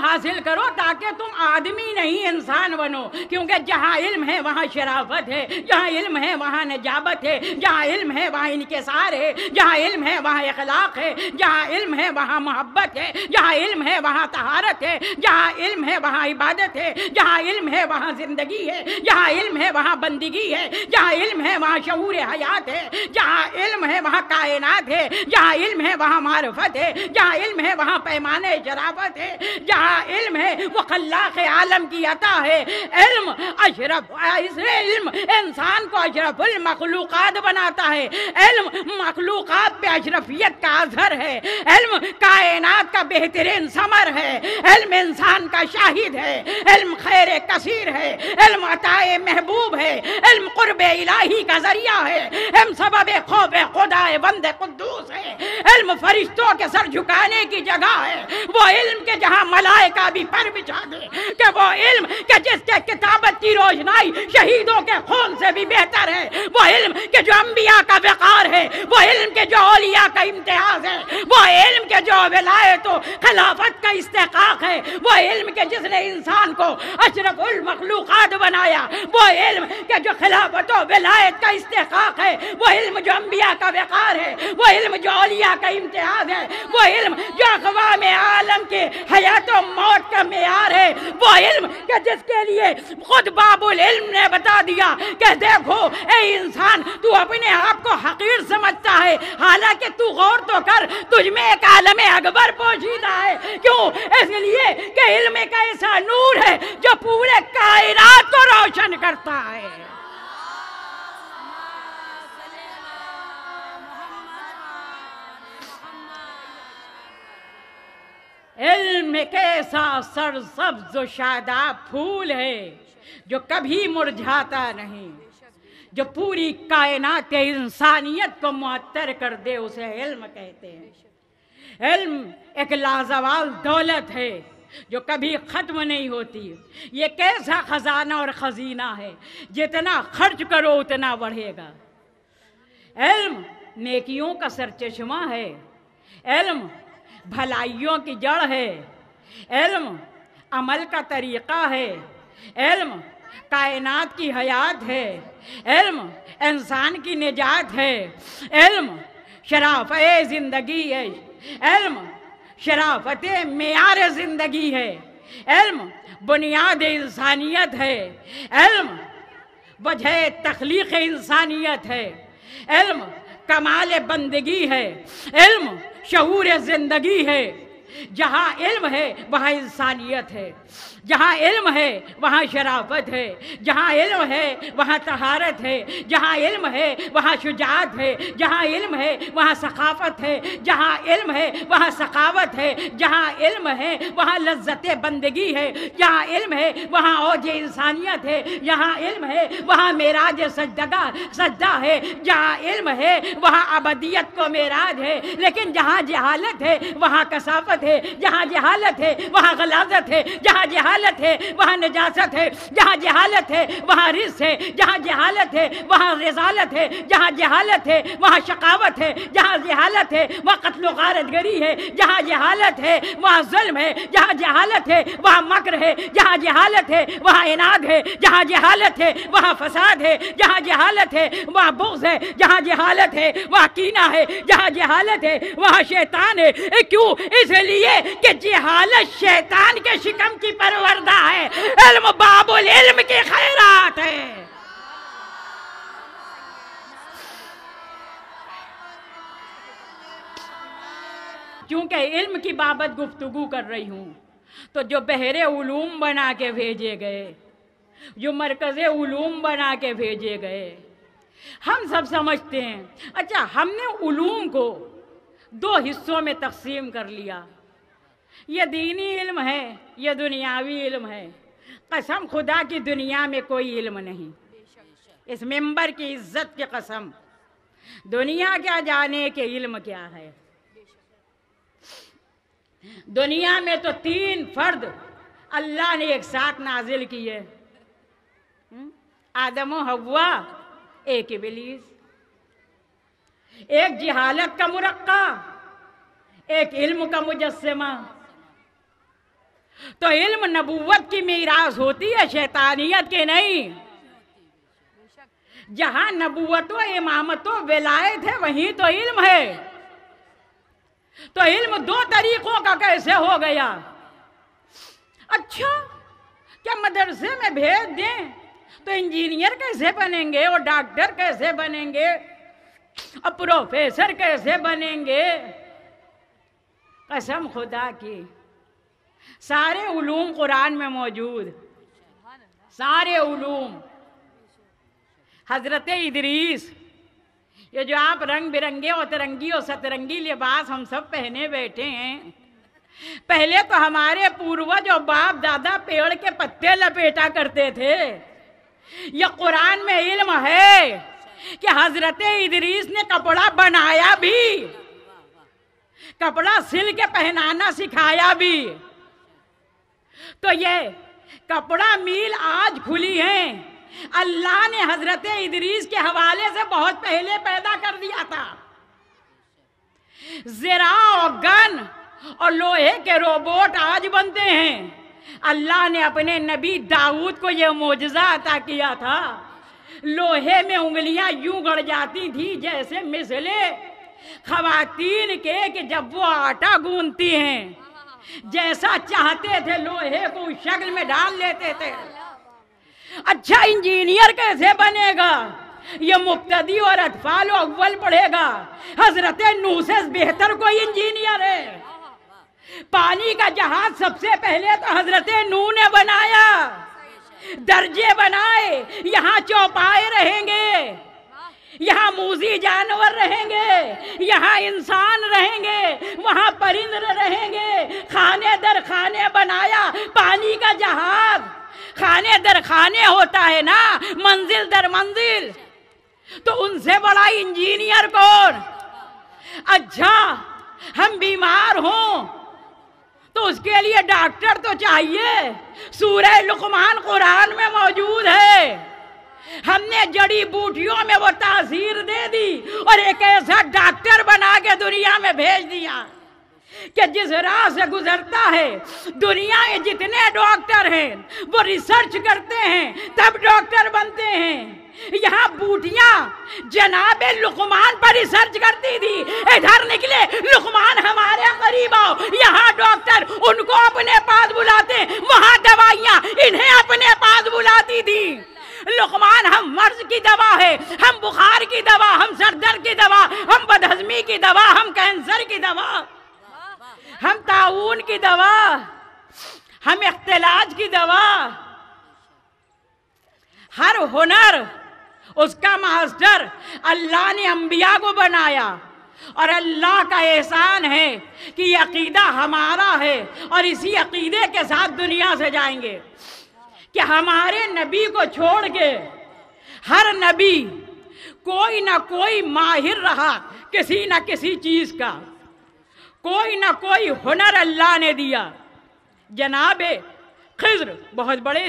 حاصل کرو تاکہ تم آدمی نہیں انسان بنو، کیونکہ جہاں علم ہے وہاں شرافت ہے، جہاں علم ہے وہاں نجابت ہے، جہاں علم ہے وہاں انکسار ہے، جہاں علم ہے وہاں اخلاق ہے، جہاں علم ہے وہاں محبت ہے، جہاں علم ہے وہاں طہارت ہے، جہاں علم ہے وہاں عبادت ہے، جہاں علم ہے وہاں زندگی ہے، جہاں علم ہے وہاں بندگی ہے، جہاں علم ہے وہاں شعور حیات ہے، جہاں علم ہے وہاں کائنات ہے، جہاں علم ہے وہاں معرفت ہے، جہاں علم ہے وہاں پیمانے شرافت ہے، جہاں کا علم ہے وہ خلاق عالم کی عطا ہے. علم اشرف، اس علم انسان کو اشرف المخلوقات بناتا ہے. علم مخلوقات پہ اشرفیت کا اظہر ہے. علم کائنات کا بہترین ثمر ہے. علم انسان کا شاہد ہے. علم خیر کثیر ہے. علم عطائے محبوب ہے. علم قرب الہی کا ذریعہ ہے. علم سبب خوف خدا بند قدوس ہے. علم فرشتوں کے سر جھکانے کی جگہ ہے. وہ علم کے جہاں ملائکہ بھی پر بچھا دے، کہ وہ علم کہ جس کے کتابت کی روشنائی شہیدوں کے خون سے بھی بہتر ہے. وہ علم کہ جو انبیاء کا وقار ہے. وہ علم کے جو اولیاء کا امتیاز ہے. وہ علم کے جو ولایت و خلافت کا استحقاق ہے. وہ علم کے جس نے انسان کو اشرف المخلوقات بنایا. وہ علم کہ جو خلافت و ولایت کا استحقاق ہے. وہ علم جو انبیاء کا وقار ہے. وہ علم جو اولیاء کا امتیاز ہے. وہ علم جو اقوام عالم کے حیات و موت کا معیار ہے. وہ علم کہ جس کے لیے خود باب العلم نے بتا دیا کہ دیکھو اے انسان، تو اپنے آپ کو حقیر سمجھتا ہے، حالانکہ تو غور تو کر، تجھ میں ایک عالم اکبر پوشیدہ ہے. کیوں؟ اس لیے کہ علم ایک ایسا نور ہے جو پورے کائنات کو روشن کرتا ہے. علم ایک ایسا سرسبز و شاداب پھول ہے جو کبھی مرجھاتا نہیں، جو پوری کائنات انسانیت کو معطر کر دے، اسے علم کہتے ہیں. علم ایک لازوال دولت ہے جو کبھی ختم نہیں ہوتی. یہ کیسا خزانہ اور خزینہ ہے، جتنا خرچ کرو اتنا بڑھے گا. علم نیکیوں کا سرچشمہ ہے. علم بھلائیوں کی جڑ ہے. علم عمل کا طریقہ ہے. علم کائنات کی حیات ہے. علم انسان کی نجات ہے. علم شرافت زندگی ہے. علم شرافت معیار زندگی ہے. علم بنیاد انسانیت ہے. علم وجہ تخلیق انسانیت ہے. علم کمال بندگی ہے. علم شعور زندگی ہے. جہاں علم ہے وہاں انسانیت ہے. جہاں علم ہے وہاں شرافت ہے. جہاں علم ہے وہاں طہارت ہے. جہاں علم ہے وہاں شجاعت ہے. جہاں علم ہے وہاں ثقافت ہے. جہاں علم ہے وہاں سخاوت ہے. جہاں علم ہے وہاں لذت بندگی ہے. جہاں علم ہے وہاں اوج انسانیت ہے. جہاں علم ہے وہاں معراج سجدہ ہے. جہاں علم ہے وہاں ابدیت کو معراج ہے. لیکن جہاں جہالت ہے وہاں کثافت ہے. جہاں جہالت ہے وہاں غلاظت ہے. جہاں جہالت ہے وہاں نجاست ہے. جہاں جہالت ہے وہاں رزق ہے. جہاں جہالت ہے وہاں رضالت ہے. جہاں جہالت ہے وہاں شقاوت ہے. جہاں جہالت ہے وہاں قتل و غارت گری ہے. جہاں جہالت ہے وہاں ظلم ہے. جہاں جہالت ہے وہاں مکر ہے. جہاں جہالت ہے وہاں عناد ہے. جہاں جہالت ہے وہاں فساد ہے. جہاں جہالت ہے وہاں بغض ہے. جہاں جہالت ہے وہاں کینہ ہے. جہاں جہالت ہے وہاں شیطان ہے. کیوں؟ اس لیے کہ جہالت شیطان کے شکم کی پروردہ ہے. علم باب العلم کی خیرات ہے. چونکہ علم کی بابت گفتگو کر رہی ہوں تو جو بحر علوم بنا کے بھیجے گئے، جو مرکز علوم بنا کے بھیجے گئے، ہم سب سمجھتے ہیں اچھا ہم نے علوم کو دو حصوں میں تقسیم کر لیا، یہ دینی علم ہے، یہ دنیاوی علم ہے. قسم خدا کی دنیا میں کوئی علم نہیں. اس ممبر کی عزت کی قسم، دنیا کیا جانے کہ علم کیا ہے. دنیا میں تو 3 فرد اللہ نے ایک ساتھ نازل کیے، آدم و حوا، ایک ابلیس. ایک جہالت کا مرقع، ایک علم کا مجسمہ. تو علم نبوت کی میراث ہوتی ہے، شیطانیت کے نہیں. جہاں نبوت و امامت و ولایت ہے وہیں تو علم ہے. تو علم 2 طریقوں کا کیسے ہو گیا؟ اچھا کیا مدرسے میں بھیج دیں تو انجینئر کیسے بنیں گے، اور ڈاکٹر کیسے بنیں گے، اور پروفیسر کیسے بنیں گے؟ قسم خدا کی سارے علوم قرآن میں موجود، سارے علوم۔ حضرت ادریس، یہ جو آپ رنگ برنگے اور ترنگی اور سترنگی لباس ہم سب پہنے بیٹھے ہیں، پہلے تو ہمارے پوروج اور باپ دادا پیڑ کے پتے لپیٹا کرتے تھے۔ یہ قرآن میں علم ہے کہ حضرت ادریس نے کپڑا بنایا بھی، کپڑا سل کے پہنانا سکھایا بھی۔ تو یہ کپڑا میل آج کھلی ہیں، اللہ نے حضرت ادریس کے حوالے سے بہت پہلے پیدا کر دیا تھا۔ زرا اور گن اور لوہے کے روبوٹ آج بنتے ہیں، اللہ نے اپنے نبی داؤد کو یہ معجزہ عطا کیا تھا۔ لوہے میں انگلیاں یوں گڑ جاتی تھی جیسے مثلے خواتین کے کہ جب وہ آٹا گوندتی ہیں، جیسا چاہتے تھے لوہے کو اس شکل میں ڈال لیتے تھے۔ اچھا انجینئر کیسے بنے گا؟ یہ مبتدی اور اطفال و اول پڑھے گا۔ حضرت نوح سے بہتر کوئی انجینئر ہے؟ پانی کا جہاز سب سے پہلے تو حضرت نوح نے بنایا، درجے بنائے، یہاں چوپائے رہیں گے، یہاں موذی جانور رہیں گے، یہاں انسان رہیں گے، وہاں پرند رہیں گے، خانے در خانے بنایا۔ پانی کا جہاز خانے در خانے ہوتا ہے نا، منزل در منزل، تو ان سے بڑا انجینئر کون؟ اچھا ہم بیمار ہوں تو اس کے لیے ڈاکٹر تو چاہیے، سورہ لقمان قرآن میں موجود ہے۔ ہم نے جڑی بوٹیوں میں وہ تاثیر دے دی اور ایک ایسا ڈاکٹر بنا کے دنیا میں بھیج دیا کہ جس راہ سے گزرتا ہے دنیا میں جتنے ڈاکٹر ہیں وہ ریسرچ کرتے ہیں تب ڈاکٹر بنتے ہیں۔ یہاں بوٹیاں جناب لقمان پر ریسرچ کرتی تھی، ادھر نکلے لقمان ہمارے قریب آؤ، یہاں ڈاکٹر ان کو اپنے پاس بلاتے، وہاں دوائیاں انہیں اپنے پاس بلاتی تھی۔ لقمان ہم مرض کی دوا ہے، ہم بخار کی دوا، ہم سر درد کی دوا، ہم بدہضمی کی دوا، ہم کینسر کی دوا، ہم طاعون کی دوا، ہم اختلاج کی دوا۔ ہر ہنر اس کا ماسٹر اللہ نے انبیاء کو بنایا، اور اللہ کا احسان ہے کہ یہ عقیدہ ہمارا ہے اور اسی عقیدے کے ساتھ دنیا سے جائیں گے کہ ہمارے نبی کو چھوڑ کے ہر نبی کوئی نہ کوئی ماہر رہا کسی نہ کسی چیز کا، کوئی نہ کوئی ہنر اللہ نے دیا۔ جناب خضر بہت بڑے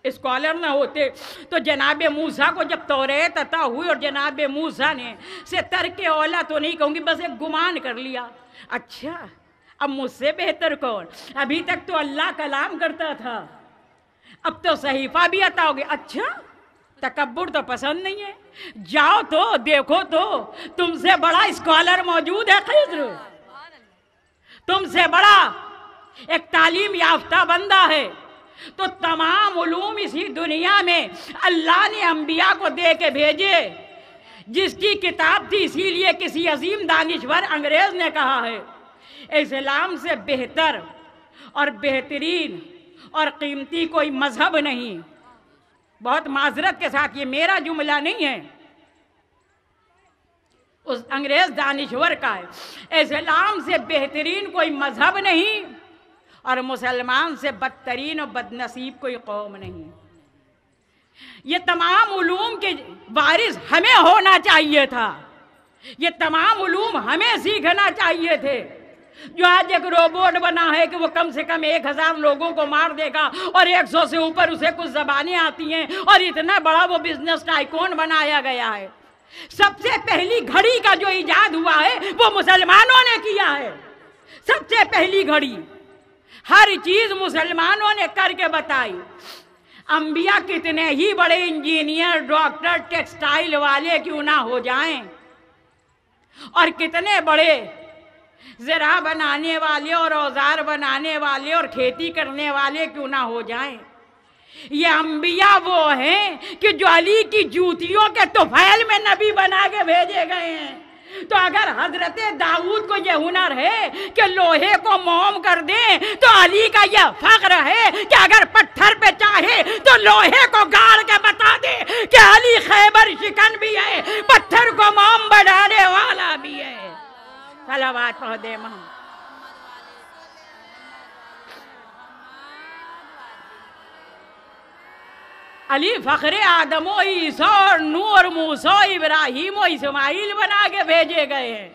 اسکالر نہ ہوتے تو جناب موسیٰ کو جب توریت عطا ہوئی اور جناب موسیٰ نے سے ترک اولا تو نہیں کہوں گی، بس ایک گمان کر لیا، اچھا اب مجھ سے بہتر کون؟ ابھی تک تو اللہ کلام کرتا تھا، اب تو صحیفہ بھی عطا ہو گیا۔ اچھا تکبر تو پسند نہیں ہے، جاؤ تو دیکھو تو تم سے بڑا اسکالر موجود ہے خضر، تم سے بڑا ایک تعلیم یافتہ بندہ ہے۔ تو تمام علوم اسی دنیا میں اللہ نے انبیاء کو دے کے بھیجے، جس کی کتاب تھی، اسی لیے کسی عظیم دانشور انگریز نے کہا ہے اسلام سے بہتر اور بہترین اور قیمتی کوئی مذہب نہیں۔ بہت معذرت کے ساتھ یہ میرا جملہ نہیں ہے، اس انگریز دانشور کا ہے، اسلام سے بہترین کوئی مذہب نہیں اور مسلمان سے بدترین اور بدنصیب کوئی قوم نہیں۔ یہ تمام علوم کے وارث ہمیں ہونا چاہیے تھا، یہ تمام علوم ہمیں سیکھنا چاہیے تھے۔ جو آج ایک روبوٹ بنا ہے کہ وہ کم سے کم 1000 لوگوں کو مار دے گا اور 100 سے اوپر اسے کچھ زبانیں آتی ہیں اور اتنا بڑا وہ بزنس ٹائکون بنایا گیا ہے۔ سب سے پہلی گھڑی کا جو ایجاد ہوا ہے وہ مسلمانوں نے کیا ہے، سب سے پہلی گھڑی، ہر چیز مسلمانوں نے کر کے بتائی۔ انبیاء کتنے ہی بڑے انجینئر، ڈاکٹر، ٹیکسٹائل والے کیوں نہ ہو جائیں، اور کتنے بڑے زرع بنانے والے اور اوزار بنانے والے اور کھیتی کرنے والے کیوں نہ ہو جائیں، یہ انبیاء وہ ہیں کہ جو علی کی جوتیوں کے طفیل میں نبی بنا کے بھیجے گئے ہیں۔ تو اگر حضرت داؤد کو یہ ہنر ہے کہ لوہے کو موم کر دیں تو علی کا یہ فخر ہے کہ اگر پتھر پہ چاہے تو لوہے کو گاڑ کے بتا دے کہ علی خیبر شکن بھی ہے، پتھر کو موم بنانے والا بھی ہے۔ صلوات پڑھ دے محمد۔ علی فخر آدم و عیسیٰ اور نوح اور موسیٰ ابراہیم و اسماعیل بنا کے بھیجے گئے ہیں،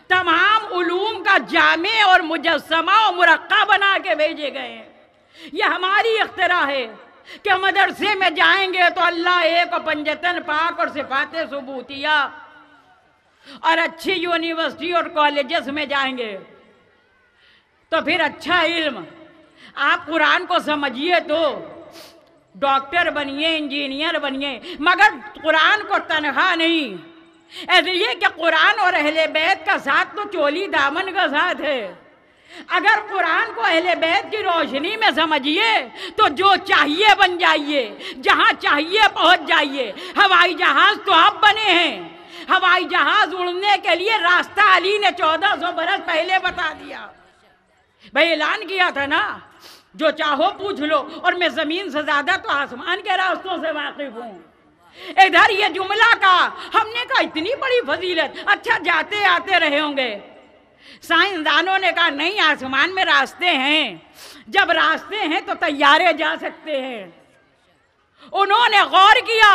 تمام علوم کا جامع اور مجسمہ و مرقع بنا کے بھیجے گئے ہیں۔ یہ ہماری اختراع ہے کہ مدرسے میں جائیں گے تو اللہ ایک اور پنجتن پاک اور صفات ثبوتیہ، اور اچھی یونیورسٹی اور کالجز میں جائیں گے تو پھر اچھا علم۔ آپ قرآن کو سمجھیے تو ڈاکٹر بنیے، انجینئر بنیے، مگر قرآن کو تنہا نہیں، اس لیے کہ قرآن اور اہل بیت کا ساتھ تو چولی دامن کا ساتھ ہے۔ اگر قرآن کو اہل بیت کی روشنی میں سمجھیے تو جو چاہیے بن جائیے، جہاں چاہیے پہنچ جائیے۔ ہوائی جہاز تو آپ بنے ہیں، ہوائی جہاز اڑنے کے لیے راستہ علی نے 1400 برس پہلے بتا دیا۔ بھائی اعلان کیا تھا نا، جو چاہو پوچھ لو، اور میں زمین سے زیادہ تو آسمان کے راستوں سے واقف ہوں۔ ادھر یہ جملہ کہا، ہم نے کہا اتنی بڑی فضیلت، اچھا جاتے آتے رہے ہوں گے۔ سائنسدانوں نے کہا نہیں، آسمان میں راستے ہیں، جب راستے ہیں تو طیارے جا سکتے ہیں۔ انہوں نے غور کیا،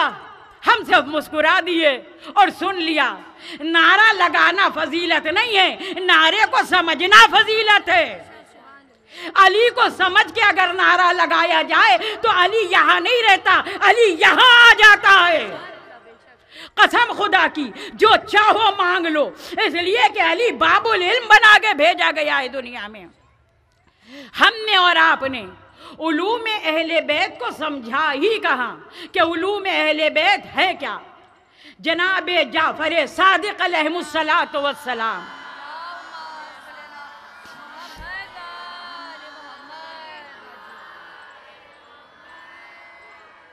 ہم سب مسکرا دیے اور سن لیا۔ نعرہ لگانا فضیلت نہیں ہے، نعرے کو سمجھنا فضیلت ہے۔ علی کو سمجھ کے اگر نعرہ لگایا جائے تو علی یہاں نہیں رہتا، علی یہاں آ جاتا ہے۔ قسم خدا کی، جو چاہو مانگ لو، اس لیے کہ علی باب العلم بنا کے بھیجا گیا ہے دنیا میں۔ ہم نے اور آپ نے علوم اہل بیت کو سمجھا ہی کہاں کہ علوم اہل بیت ہے کیا؟ جناب جعفر صادق علیہ الصلاۃ والسلام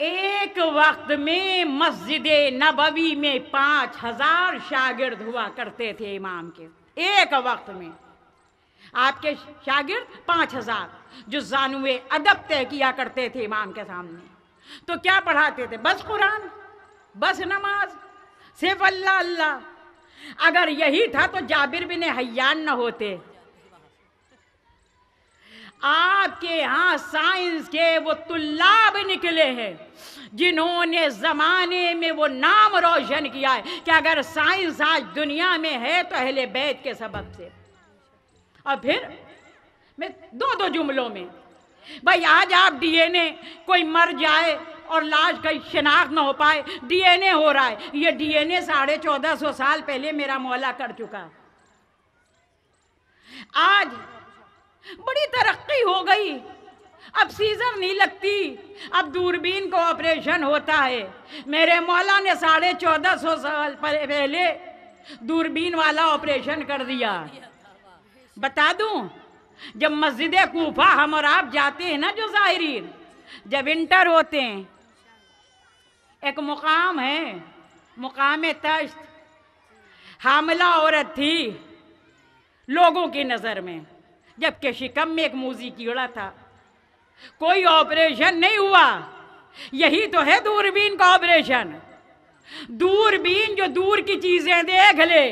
ایک وقت میں مسجد نبوی میں 5000 شاگرد ہوا کرتے تھے امام کے۔ ایک وقت میں آپ کے شاگرد 5000 جو زانوے ادب طے کیا کرتے تھے امام کے سامنے۔ تو کیا پڑھاتے تھے؟ بس قرآن، بس نماز، صرف اللہ اللہ۔ اگر یہی تھا تو جابر بن حیان نہ ہوتے۔ آپ کے ہاں سائنس کے وہ طلاب نکلے ہیں جنہوں نے زمانے میں وہ نام روشن کیا ہے کہ اگر سائنس آج دنیا میں ہے تو اہل بیت کے سبب سے۔ اور پھر میں دو جملوں میں، بھائی آج آپ ڈی این اے، کوئی مر جائے اور لاش کا شناخت نہ ہو پائے، ڈی این اے ہو رہا ہے۔ یہ ڈی این اے 1450 سال پہلے میرا مولا کر چکا۔ آج بڑی ترقی ہو گئی، اب سیزر نہیں لگتی، اب دوربین کو آپریشن ہوتا ہے۔ میرے مولا نے 1450 سال پہلے دوربین والا آپریشن کر دیا۔ بتا دوں، جب مسجد کوفہ ہم اور آپ جاتے ہیں نا، جو زائرین جب انٹر ہوتے ہیں، ایک مقام ہے، مقام تشت، حاملہ عورت تھی لوگوں کی نظر میں، جبکہ شکم میں ایک موذی کیڑا تھا۔ کوئی آپریشن نہیں ہوا۔ یہی تو ہے دوربین کا آپریشن۔ دوربین جو دور کی چیزیں دیکھ لے۔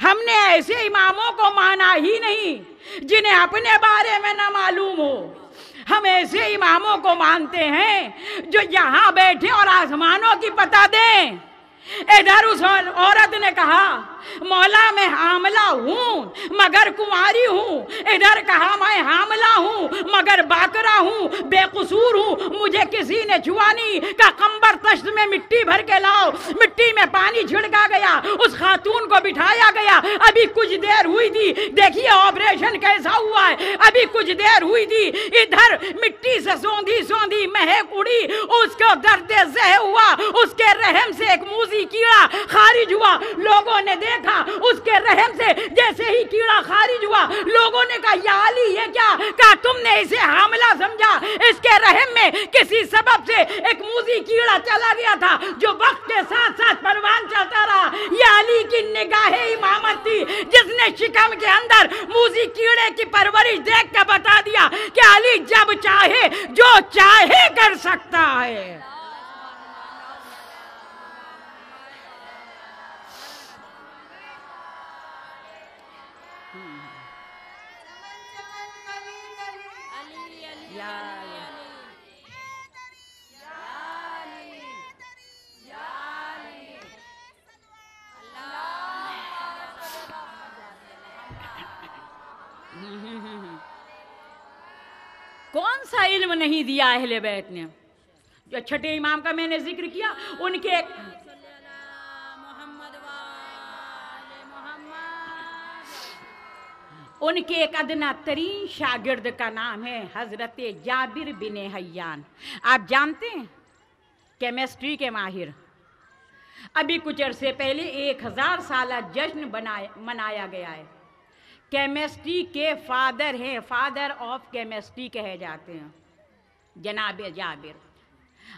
ہم نے ایسے اماموں کو مانا ہی نہیں جنہیں اپنے بارے میں نہ معلوم ہو۔ ہم ایسے اماموں کو مانتے ہیں جو یہاں بیٹھے اور آسمانوں کی پتہ دیں۔ ادھر اس عورت نے کہا مولا میں حاملہ ہوں مگر کنواری ہوں، ادھر کہا میں حاملہ ہوں مگر باکرہ ہوں، بے قصور ہوں، مجھے کسی نے چھوا نہیں۔ کہ قمبر تشت میں مٹی بھر کے لاؤ، مٹی میں پانی چھڑکا گیا، اس خاتون کو بٹھایا گیا۔ ابھی کچھ دیر ہوئی تھی، دیکھیے آپریشن کیسا ہوا ہے، ابھی کچھ دیر ہوئی تھی، ادھر مٹی سے سوندھی سوندھی مہک اڑی، اس کو درد زہ ہوا، اس کے رحم سے ایک موذی موذی کیڑا خارج ہوا، لوگوں نے دیکھا اس کے رحم سے جیسے ہی کیڑا خارج ہوا، لوگوں نے کہا یا علی یہ کیا؟ کہا تم نے اسے حاملہ سمجھا، اس کے رحم میں کسی سبب سے ایک موذی کیڑا چلا گیا تھا جو وقت کے ساتھ ساتھ پروان چلتا رہا۔ یہ علی کی نگاہ امامت تھی جس نے شکم کے اندر موذی کیڑے کی پرورش دیکھ کے بتا دیا کہ علی جب چاہے جو چاہے کر سکتا ہے۔ کون سا علم نہیں دیا اہل بیت نے؟ جو چھٹے امام کا میں نے ذکر کیا، ان کے ایک ادنا ترین شاگرد کا نام ہے حضرت جابر بن حیان۔ آپ جانتے ہیں کیمسٹری کے ماہر، ابھی کچھ عرصے پہلے 1000 سالہ جشن منایا گیا ہے۔ کیمسٹری کے فادر ہیں، فادر آف کیمسٹری کہے جاتے ہیں جناب جابر۔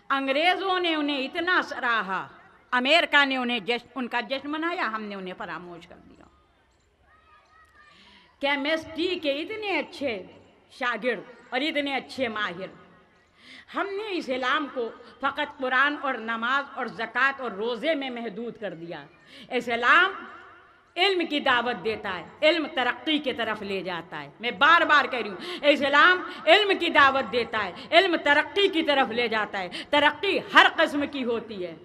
انگریزوں نے انہیں اتنا سراہا، امریکہ نے ان کا جشن منایا، ہم نے انہیں فراموش کر دیا۔ کیمسٹری کے اتنے اچھے شاگرد اور اتنے اچھے ماہر، ہم نے اسلام کو فقط قرآن اور نماز اور زکوٰۃ اور روزے میں محدود کر دیا۔ اسلام علم کی دعوت دیتا ہے، علم ترقی کی طرف لے جاتا ہے۔ میں بار بار کہہ رہی ہوں، اسلام علم کی دعوت دیتا ہے، علم ترقی کی طرف لے جاتا ہے۔ ترقی ہر قسم کی ہوتی ہے،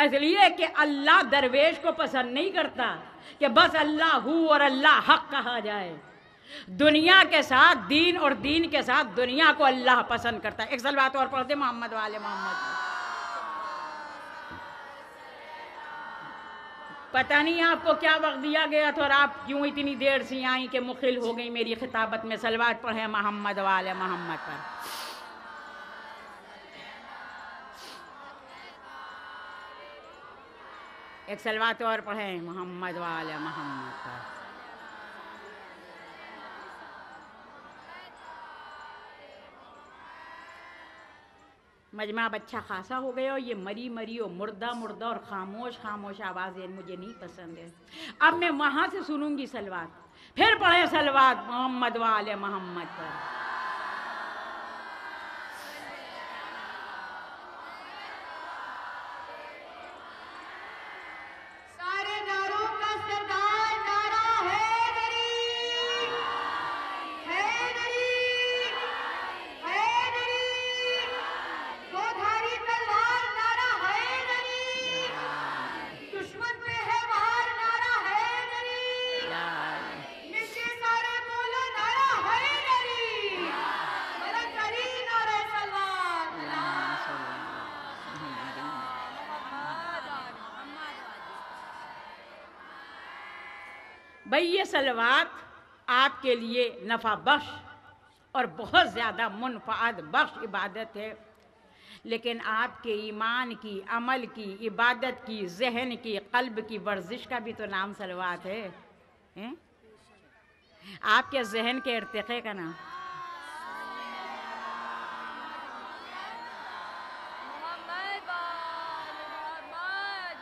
اس لیے کہ اللہ درویش کو پسند نہیں کرتا کہ بس اللہ ہو اور اللہ حق کہا جائے۔ دنیا کے ساتھ دین اور دین کے ساتھ دنیا کو اللہ پسند کرتا ہے۔ ایک صلوات اور پڑھتے محمد والے محمد۔ پتہ نہیں آپ کو کیا وقت دیا گیا تھا اور آپ کیوں اتنی دیر سے آئیں کہ مخل ہو گئی میری خطابت میں۔ صلوات پڑھیں محمد والے محمد پر۔ ایک صلوات اور پڑھیں محمد والے محمد پر۔ مجمع اب اچھا خاصا ہو گیا، اور یہ مری مری اور مردہ مردہ اور خاموش خاموش آوازیں مجھے نہیں پسند ہے۔ اب میں وہاں سے سنوں گی صلوات، پھر پڑھیں صلوات محمد والے محمد پر۔ سارے ناروں کا سردار نعرہ حیدری، حیدری، حیدری، دو دھاری تلوار نعرہ حیدری، دشمن پہ ہے وار نعرہ حیدری، نیچے سارے بولو نعرہ حیدری، بلند ترین نعرہ سلوات۔ بھئی یہ صلوات آپ کے لیے نفع بخش اور بہت زیادہ منفعت بخش عبادت ہے، لیکن آپ کے ایمان کی، عمل کی، عبادت کی، ذہن کی، قلب کی ورزش کا بھی تو نام صلوات ہے۔ آپ کے ذہن کے ارتقاء کا نام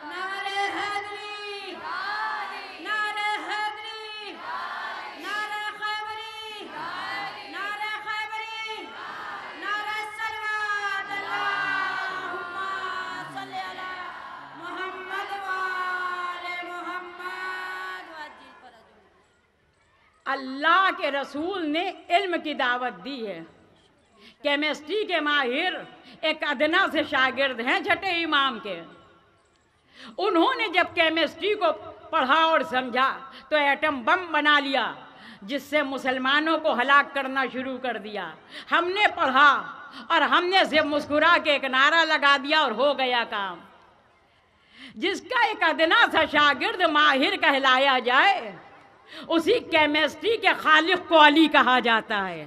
نعرہ حیدری، نعرہ حیدری، نعرہ خیبری، نعرہ خیبری، نعرہ سلوات۔ اللہم صلی علی محمد وآل محمد وعجل فرجہ۔ اللہ کے رسول نے علم کی دعوت دی ہے۔ کیمسٹری کے ماہر ایک ادنا سے شاگرد ہیں چھٹے امام کے، انہوں نے جب کیمسٹری کو پڑھا اور سمجھا تو ایٹم بم بنا لیا جس سے مسلمانوں کو ہلاک کرنا شروع کر دیا۔ ہم نے پڑھا اور ہم نے سے مسکرا کے ایک نعرہ لگا دیا اور ہو گیا کام۔ جس کا ایک ادنا سا شاگرد ماہر کہلایا جائے، اسی کیمسٹری کے خالق کو علی کہا جاتا ہے۔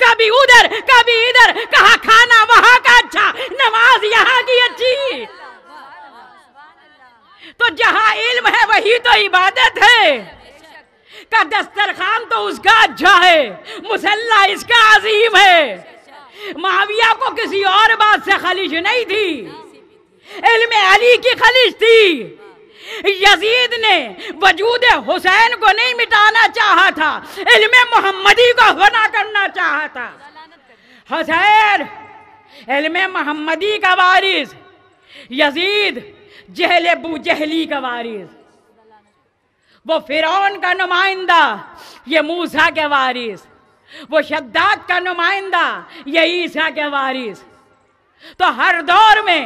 کبھی ادھر کبھی ادھر، کہاں کھانا وہاں کا اچھا، نماز یہاں کی اچھی. تو جہاں علم ہے وہی تو عبادت ہے. کا دسترخوان تو اس کا اچھا ہے، مصلی اس کا عظیم ہے. معاویہ کو کسی اور بات سے خلش نہیں تھی، علم علی کی خلش تھی. یزید نے وجود حسین کو نہیں مٹانا چاہا تھا، علم محمدی کو فنا کرنا چاہا تھا. حسین علم محمدی کا وارث، یزید جہل ابو جہلی کا وارث. وہ فرعون کا نمائندہ، یہ موسیٰ کے وارث. وہ شداد کا نمائندہ، یہ عیسیٰ کے وارث. تو ہر دور میں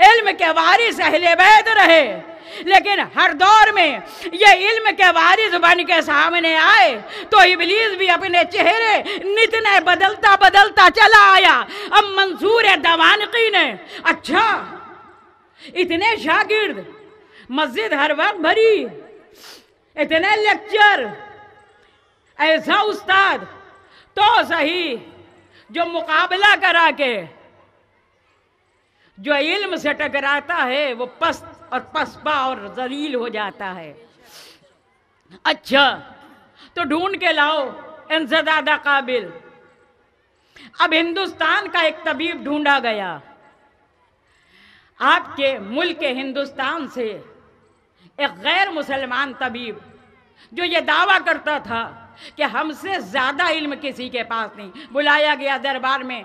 علم کے وارث اہل بیت رہے، لیکن ہر دور میں یہ علم کے وارث بن کے سامنے آئے تو ابلیس بھی اپنے چہرے نتنے بدلتا چلا آیا. اب منصور دوانقی نے، اچھا اتنے شاگرد، مسجد ہر وقت بھری، اتنے لیکچر، ایسا استاد، تو صحیح جو مقابلہ کرا کے جو علم سے ٹکراتا ہے وہ پست اور پسپا اور ذلیل ہو جاتا ہے. اچھا تو ڈھونڈ کے لاؤ ان سے زیادہ قابل. اب ہندوستان کا ایک طبیب ڈھونڈا گیا. آپ کے ملک ہندوستان سے ایک غیر مسلمان طبیب جو یہ دعویٰ کرتا تھا کہ ہم سے زیادہ علم کسی کے پاس نہیں، بلایا گیا دربار میں.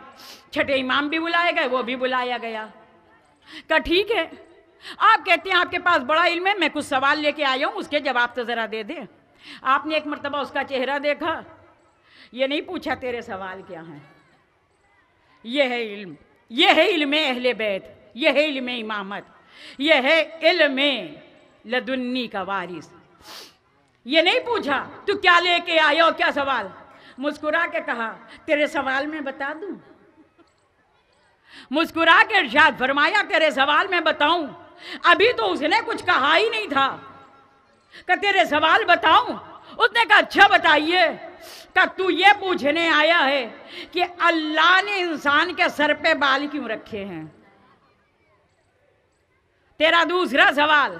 چھٹے امام بھی بلائے گئے، وہ بھی بلایا گیا. کہا ٹھیک ہے، آپ کہتے ہیں آپ کے پاس بڑا علم ہے، میں کچھ سوال لے کے آیا ہوں، اس کے جواب تو ذرا دے دیں. آپ نے ایک مرتبہ اس کا چہرہ دیکھا، یہ نہیں پوچھا تیرے سوال کیا ہیں. یہ ہے علم، یہ ہے علم اہل بیت، یہ ہے علم امامت، یہ ہے علم لدنی کا وارث. یہ نہیں پوچھا تو کیا لے کے آیا ہو، کیا سوال. مسکرا کے کہا تیرے سوال میں بتا دوں. مسکرا کے ارشاد فرمایا تیرے سوال میں بتاؤں. ابھی تو اس نے کچھ کہا ہی نہیں تھا کہ تیرے سوال بتاؤں. اس نے کہا اچھا بتائیے. کہ تو یہ پوچھنے آیا ہے کہ اللہ نے انسان کے سر پہ بال کیوں رکھے ہیں. تیرا دوسرا سوال،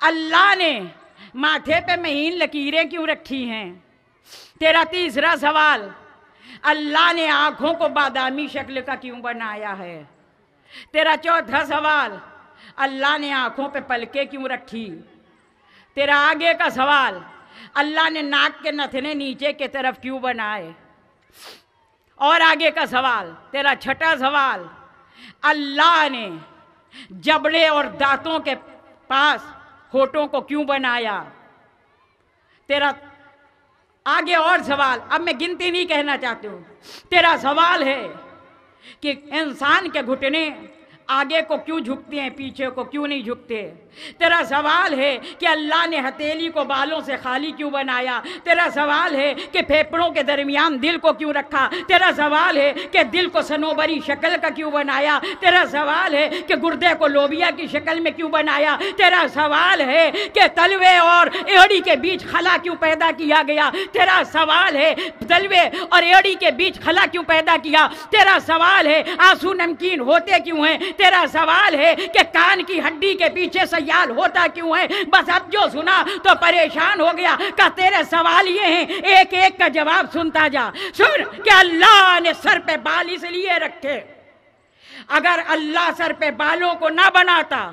اللہ نے ماتھے پہ مہین لکیریں کیوں رکھی ہیں. تیرا تیسرا سوال، اللہ نے آنکھوں کو بادامی شکل کا کیوں بنایا ہے. تیرا چوتھا سوال، اللہ نے آنکھوں پہ پلکیں کیوں رکھی. تیرا آگے کا سوال، اللہ نے ناک کے نتھنے نیچے کی طرف کیوں بنائے. اور آگے کا سوال، تیرا چھٹا سوال، اللہ نے جبڑے اور دانتوں کے پاس ہونٹوں کو کیوں بنایا. تیرا آگے اور سوال، اب میں گنتی نہیں کہنا چاہتی ہوں. تیرا سوال ہے کہ انسان کے گھٹنے آگے کو کیوں جھکتے ہیں، پیچھے کو کیوں نہیں جھکتے. تیرا سوال ہے کہ اللہ نے ہتھیلی کو بالوں سے خالی کیوں بنایا. تیرا سوال ہے کہ پھیپڑوں کے درمیان دل کو کیوں رکھا. تیرا سوال ہے کہ دل کو سنوبری شکل کا کیوں بنایا. تیرا سوال ہے کہ گردے کو لوبیا کی شکل میں کیوں بنایا. تیرا سوال ہے کہ تلوے اور ایڑی کے بیچ خلا کیوں پیدا کیا گیا. تیرا سوال ہے تلوے اور ایڑی کے بیچ خلا کیوں پیدا کیا. تیرا سوال ہے آنسو نمکین ہوتے کیوں ہیں. تیرا سوال ہے کہ کان کی ہڈی کے پیچھے سیال ہوتا کیوں ہے. بس اب جو سنا تو پریشان ہو گیا. کہ تیرے سوال یہ ہیں، ایک ایک کا جواب سنتا جا. سن کہ اللہ نے سر پہ بال اس لیے رکھے، اگر اللہ سر پہ بالوں کو نہ بناتا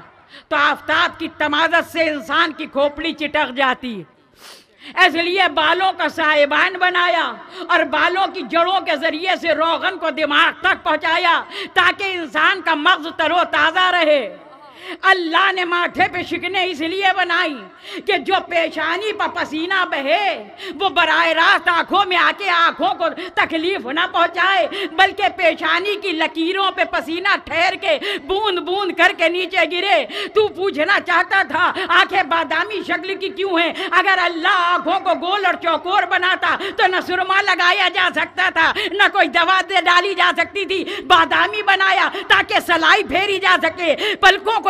تو آفتاب کی تمازت سے انسان کی کھوپڑی چٹک جاتی. اس لیے بالوں کا سائبان بنایا اور بالوں کی جڑوں کے ذریعے سے روغن کو دماغ تک پہنچایا تاکہ انسان کا مغز تر و تازہ رہے. اللہ نے ماتھے پہ شکنیں اس لیے بنائی کہ جو پیشانی پہ پسینہ بہے وہ براہ راست آنکھوں میں آ کے آنکھوں کو تکلیف نہ پہنچائے، بلکہ پیشانی کی لکیروں پہ پسینہ ٹھہر کے بوند بوند کر کے نیچے گرے. تو پوچھنا چاہتا تھا آنکھیں بادامی شکل کی کیوں ہیں. اگر اللہ آنکھوں کو گول اور چوکور بناتا تو نہ سرما لگایا جا سکتا تھا، نہ کوئی دوا ڈالی جا سکتی تھی. بادامی بنایا تاکہ سلائی پھیری جا سکے، پلکوں کو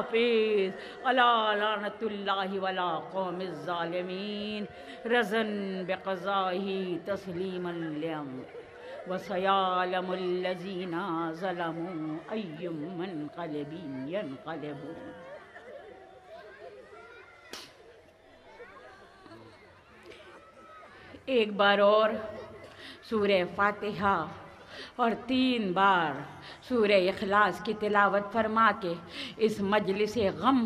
حافظ الا لعنت اللہ ولا قوم الظالمین رضن بقضائہ تسلیما لامر وسيعلم الذين ظلموا أي منقلب ينقلبون. ایک بار اور سورہ فاتحہ اور 3 بار سورہ اخلاص کی تلاوت فرما کے اس مجلس غم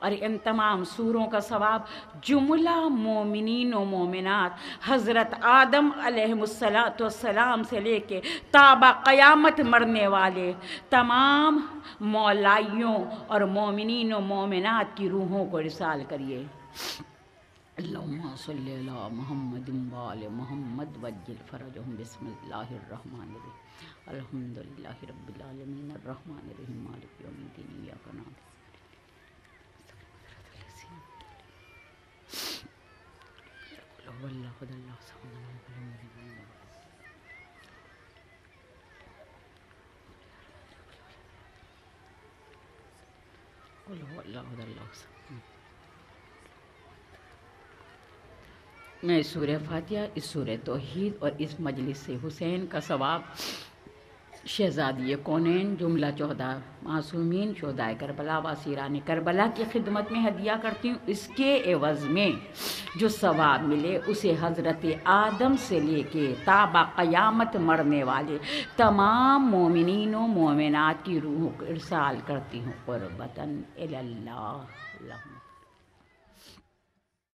اور ان تمام سوروں کا ثواب جملہ مومنین و مومنات حضرت آدم علیہ السلام سے لے کے تا قیامت مرنے والے تمام مولائیوں اور مومنین و مومنات کی روحوں کو ارسال کریے. اللہم صلی علی محمد وآل محمد وعجل فرجہم. بسم اللہ الرحمن الرحیم. الحمدللہ رب العالمین الرحمن الرحیم مالک یوم الدین ایاک نعبد واللہ خدا اللہ سبحانہ میں سورہ فاتحہ اس سورہ توحید اور اس مجلس حسین کا ثواب شہزادی کونین جملہ 14 معصومین شہدائے کربلا و اسیران کربلا کی خدمت میں ہدیہ کرتی ہوں. اس کے عوض میں جو ثواب ملے اسے حضرت آدم سے لے کے تا قیامت مرنے والے تمام مومنین و مومنات کی روحوں کو ارسال کرتی ہوں قربتاً الی اللہ.